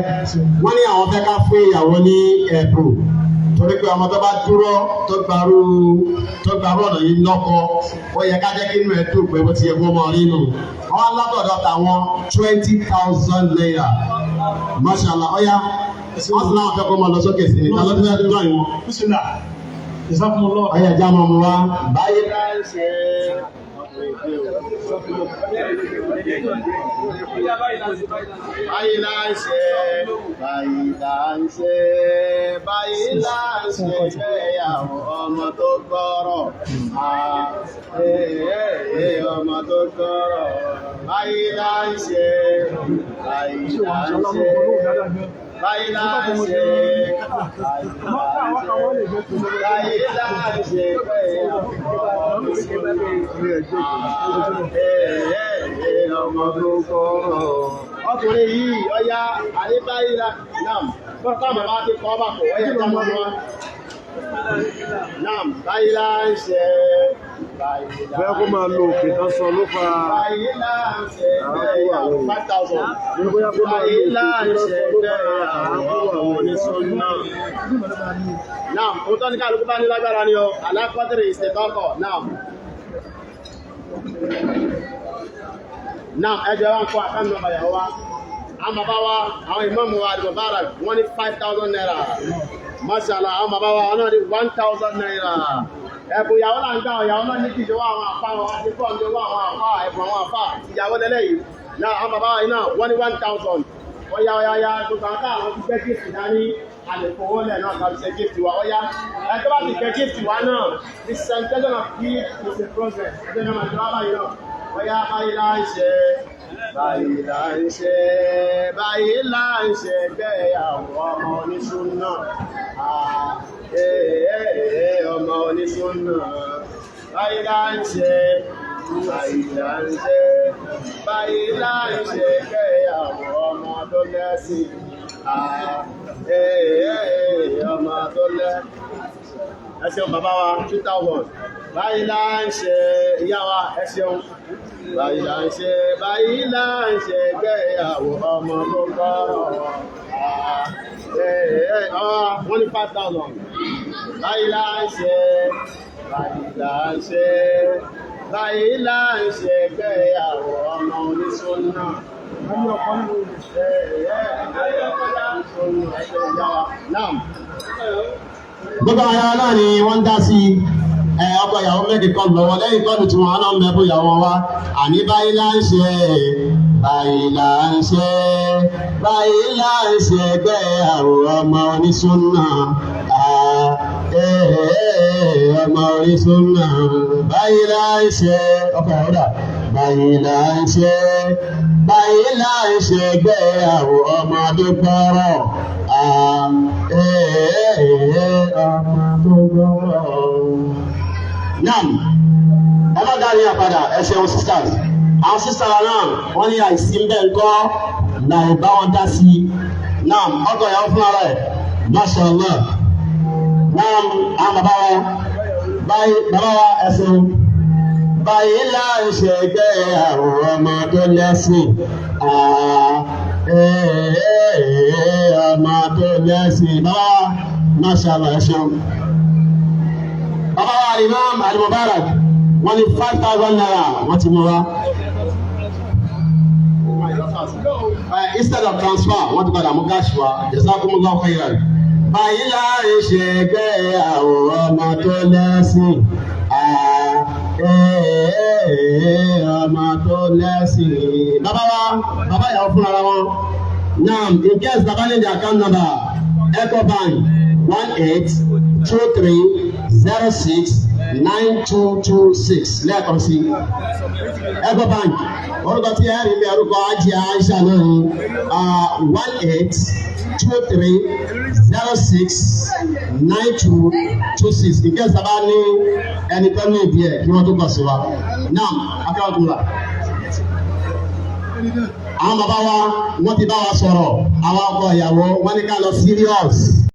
wọ́n ní àwọn fẹ́ ká fún ìyàwó ní ẹ̀bùn torí pé ọmọ tó bá dúró tó gbarú ọ̀nà yìí lọ́kọ ó yẹ ká jẹ́ kí inú ẹ̀ dùn pé bó ti yẹ kó mọ nínú wọn lábọ̀dọ̀ tàwọn 20,000 naira mashallah ọ̀yá wọ́n sì láwọn fẹ́ kó mọ lọ sókè sí ní alọ́dún fẹ́ dúró ìwọ̀n bísílà ìsáfúnmọ́lọ́ ọ̀yá já mọ́ mu wá báyìí láì ṣe báyìí láìṣe báyìí láìṣe ìgbéyàwó ọmọ tó gbọ́rọ̀ ọmọ tó gbọ́rọ̀ báyìí láìṣe báyìí láìṣe báyìí láìṣe ọmọ tó gbọ́rọ̀ ọkùnrin yìí ọya àdébáyìí náà fọ́nká màmá ti kọ́ bà kọ̀ ọya jámọ́ wọn náà báyìí láìṣe Bẹ́ẹ̀ kó máa lo òkè tán sọ ló fa báyìí láìṣe 5,000 báyìí láìṣe àwọn oníṣòwò náà. Náà, òun tó ní kálukú bá ní lágbára ni ọ, alákọ̀ọ́tìrì ìṣẹ̀tọ́kọ̀ náà. Náà, ẹjọ́ wá ń kọ́ àkáǹtì nọ́mbà ìyàwó wa. Àwọn bàbá wa, àwọn ìmáàmù wa àdìbò bára, wọ́n ní 5,000 naira. Mashallah, àwọn bàbá wa, wọ́n náà ní 1,000 naira. Ẹ̀bùn ìyàwó là ń gbà ìyàwó náà ní kí ìjọwọ́ àwọn àfá wọn, àti fọ́ ìjọwọ́ àwọn àfá, ẹ̀bùn àwọn àfá, ìyàwó lẹ́lẹ́ yìí. Náà, àwọn bàbá wa yìí náà, wọ́n ní 1,000. Ọya, gbogbo àká àwọn ti gbẹ́ gíìsì dání, àlèkòwólẹ̀ náà kàbí ṣe gíìsì wa. Ọya, ẹjọ́ bá ti gbẹ́ gíìsì wa náà, the presentation of gift is a process. Ẹjọ́ náà máa jọba báyìí náà. Ọya, báyìí láìṣe, báyìí láìṣe, báyìí láìṣe gbéyàwó ọmọ oníṣúná. Ọmọ oníṣúná. Báyìí láìṣe, báyìí láìṣe, báyìí láìṣe gbéyàwó ọmọ tó lẹ́sìn. Ọmọ tó lẹ́. Ẹ ṣeun bàbá wa 2,000. Báyìí láìṣe ìyá wa ẹ ṣeun. Báyìí láìṣe, báyìí láìṣe gbéyàwó ọmọ tó gbọ́rọ̀. Wọ́n ní 5,000. Báyìí láìṣe, báyìí láìṣe, báyìí láìṣe gbéyàwó ọmọ oníṣúná. Gbogbo àwọn náà ni wọ́n dá sí ọkọ ìyàwó méjì kan lọ́wọ́ lẹ́yìn kọ́nù tí wọ́n náà ń bẹ́bù ìyàwó wa àní báyìí láìṣe báyìí láìṣe báyìí láìṣe gbéyàwó ọmọ oníṣúná ọmọ oníṣúná báyìí láìṣe ọkọ ìyàwó dà báyìí láìṣe báyìí láìṣe gbéyàwó ọmọ tó gbọ́rọ̀ ọmọ tó gbọ́rọ̀. Nam, ẹ má dárí àpadà ẹ ṣeun sisters. Àwọn sisters náà wọ́n ní àìsí ń bẹ̀ ń kọ́ là ìbá wọn dá sí i. Nam, ọkọ̀ ìyàwó fún ara ẹ̀, mashallah. Nam, àwọn bàbá wa ẹ ṣeun. Báyìí láì ṣe gbéyàwó ọmọ tó lẹ́sìn. Ọmọ tó lẹ́sìn. Bàbá wa, mashallah ẹ ṣeun. Bàbá wa Imam Al-Mubarak wọ́n ní 5,000 naira wọ́n ti mú wa. Instead of transfer wọ́n ti padà mú gáàsì wa jazakumullahu khairan. Báyìí láàrin ṣe ẹgbẹ́ àwọn ọmọ tó lẹ́sìn. Ọmọ tó lẹ́sìn. Bàbá ìyàwó fúnra wọn. Now, in case the bank account number, Ecobank 1823069226. Lẹ́ẹ̀kan sí. Ecobank orúkọ tí ẹ rí mi orúkọ Ajé Aisha náà ni 1823069226. In case the bank ní ẹni tó ní ìdí ẹ̀ kí wọ́n tó kọ̀ sí wa. Now, akẹ́wàá àwọn bàbá wa wọ́n ti bá wa sọ̀rọ̀ àwọn ọkọ ìyàwó wọ́n ní ká lọ serious.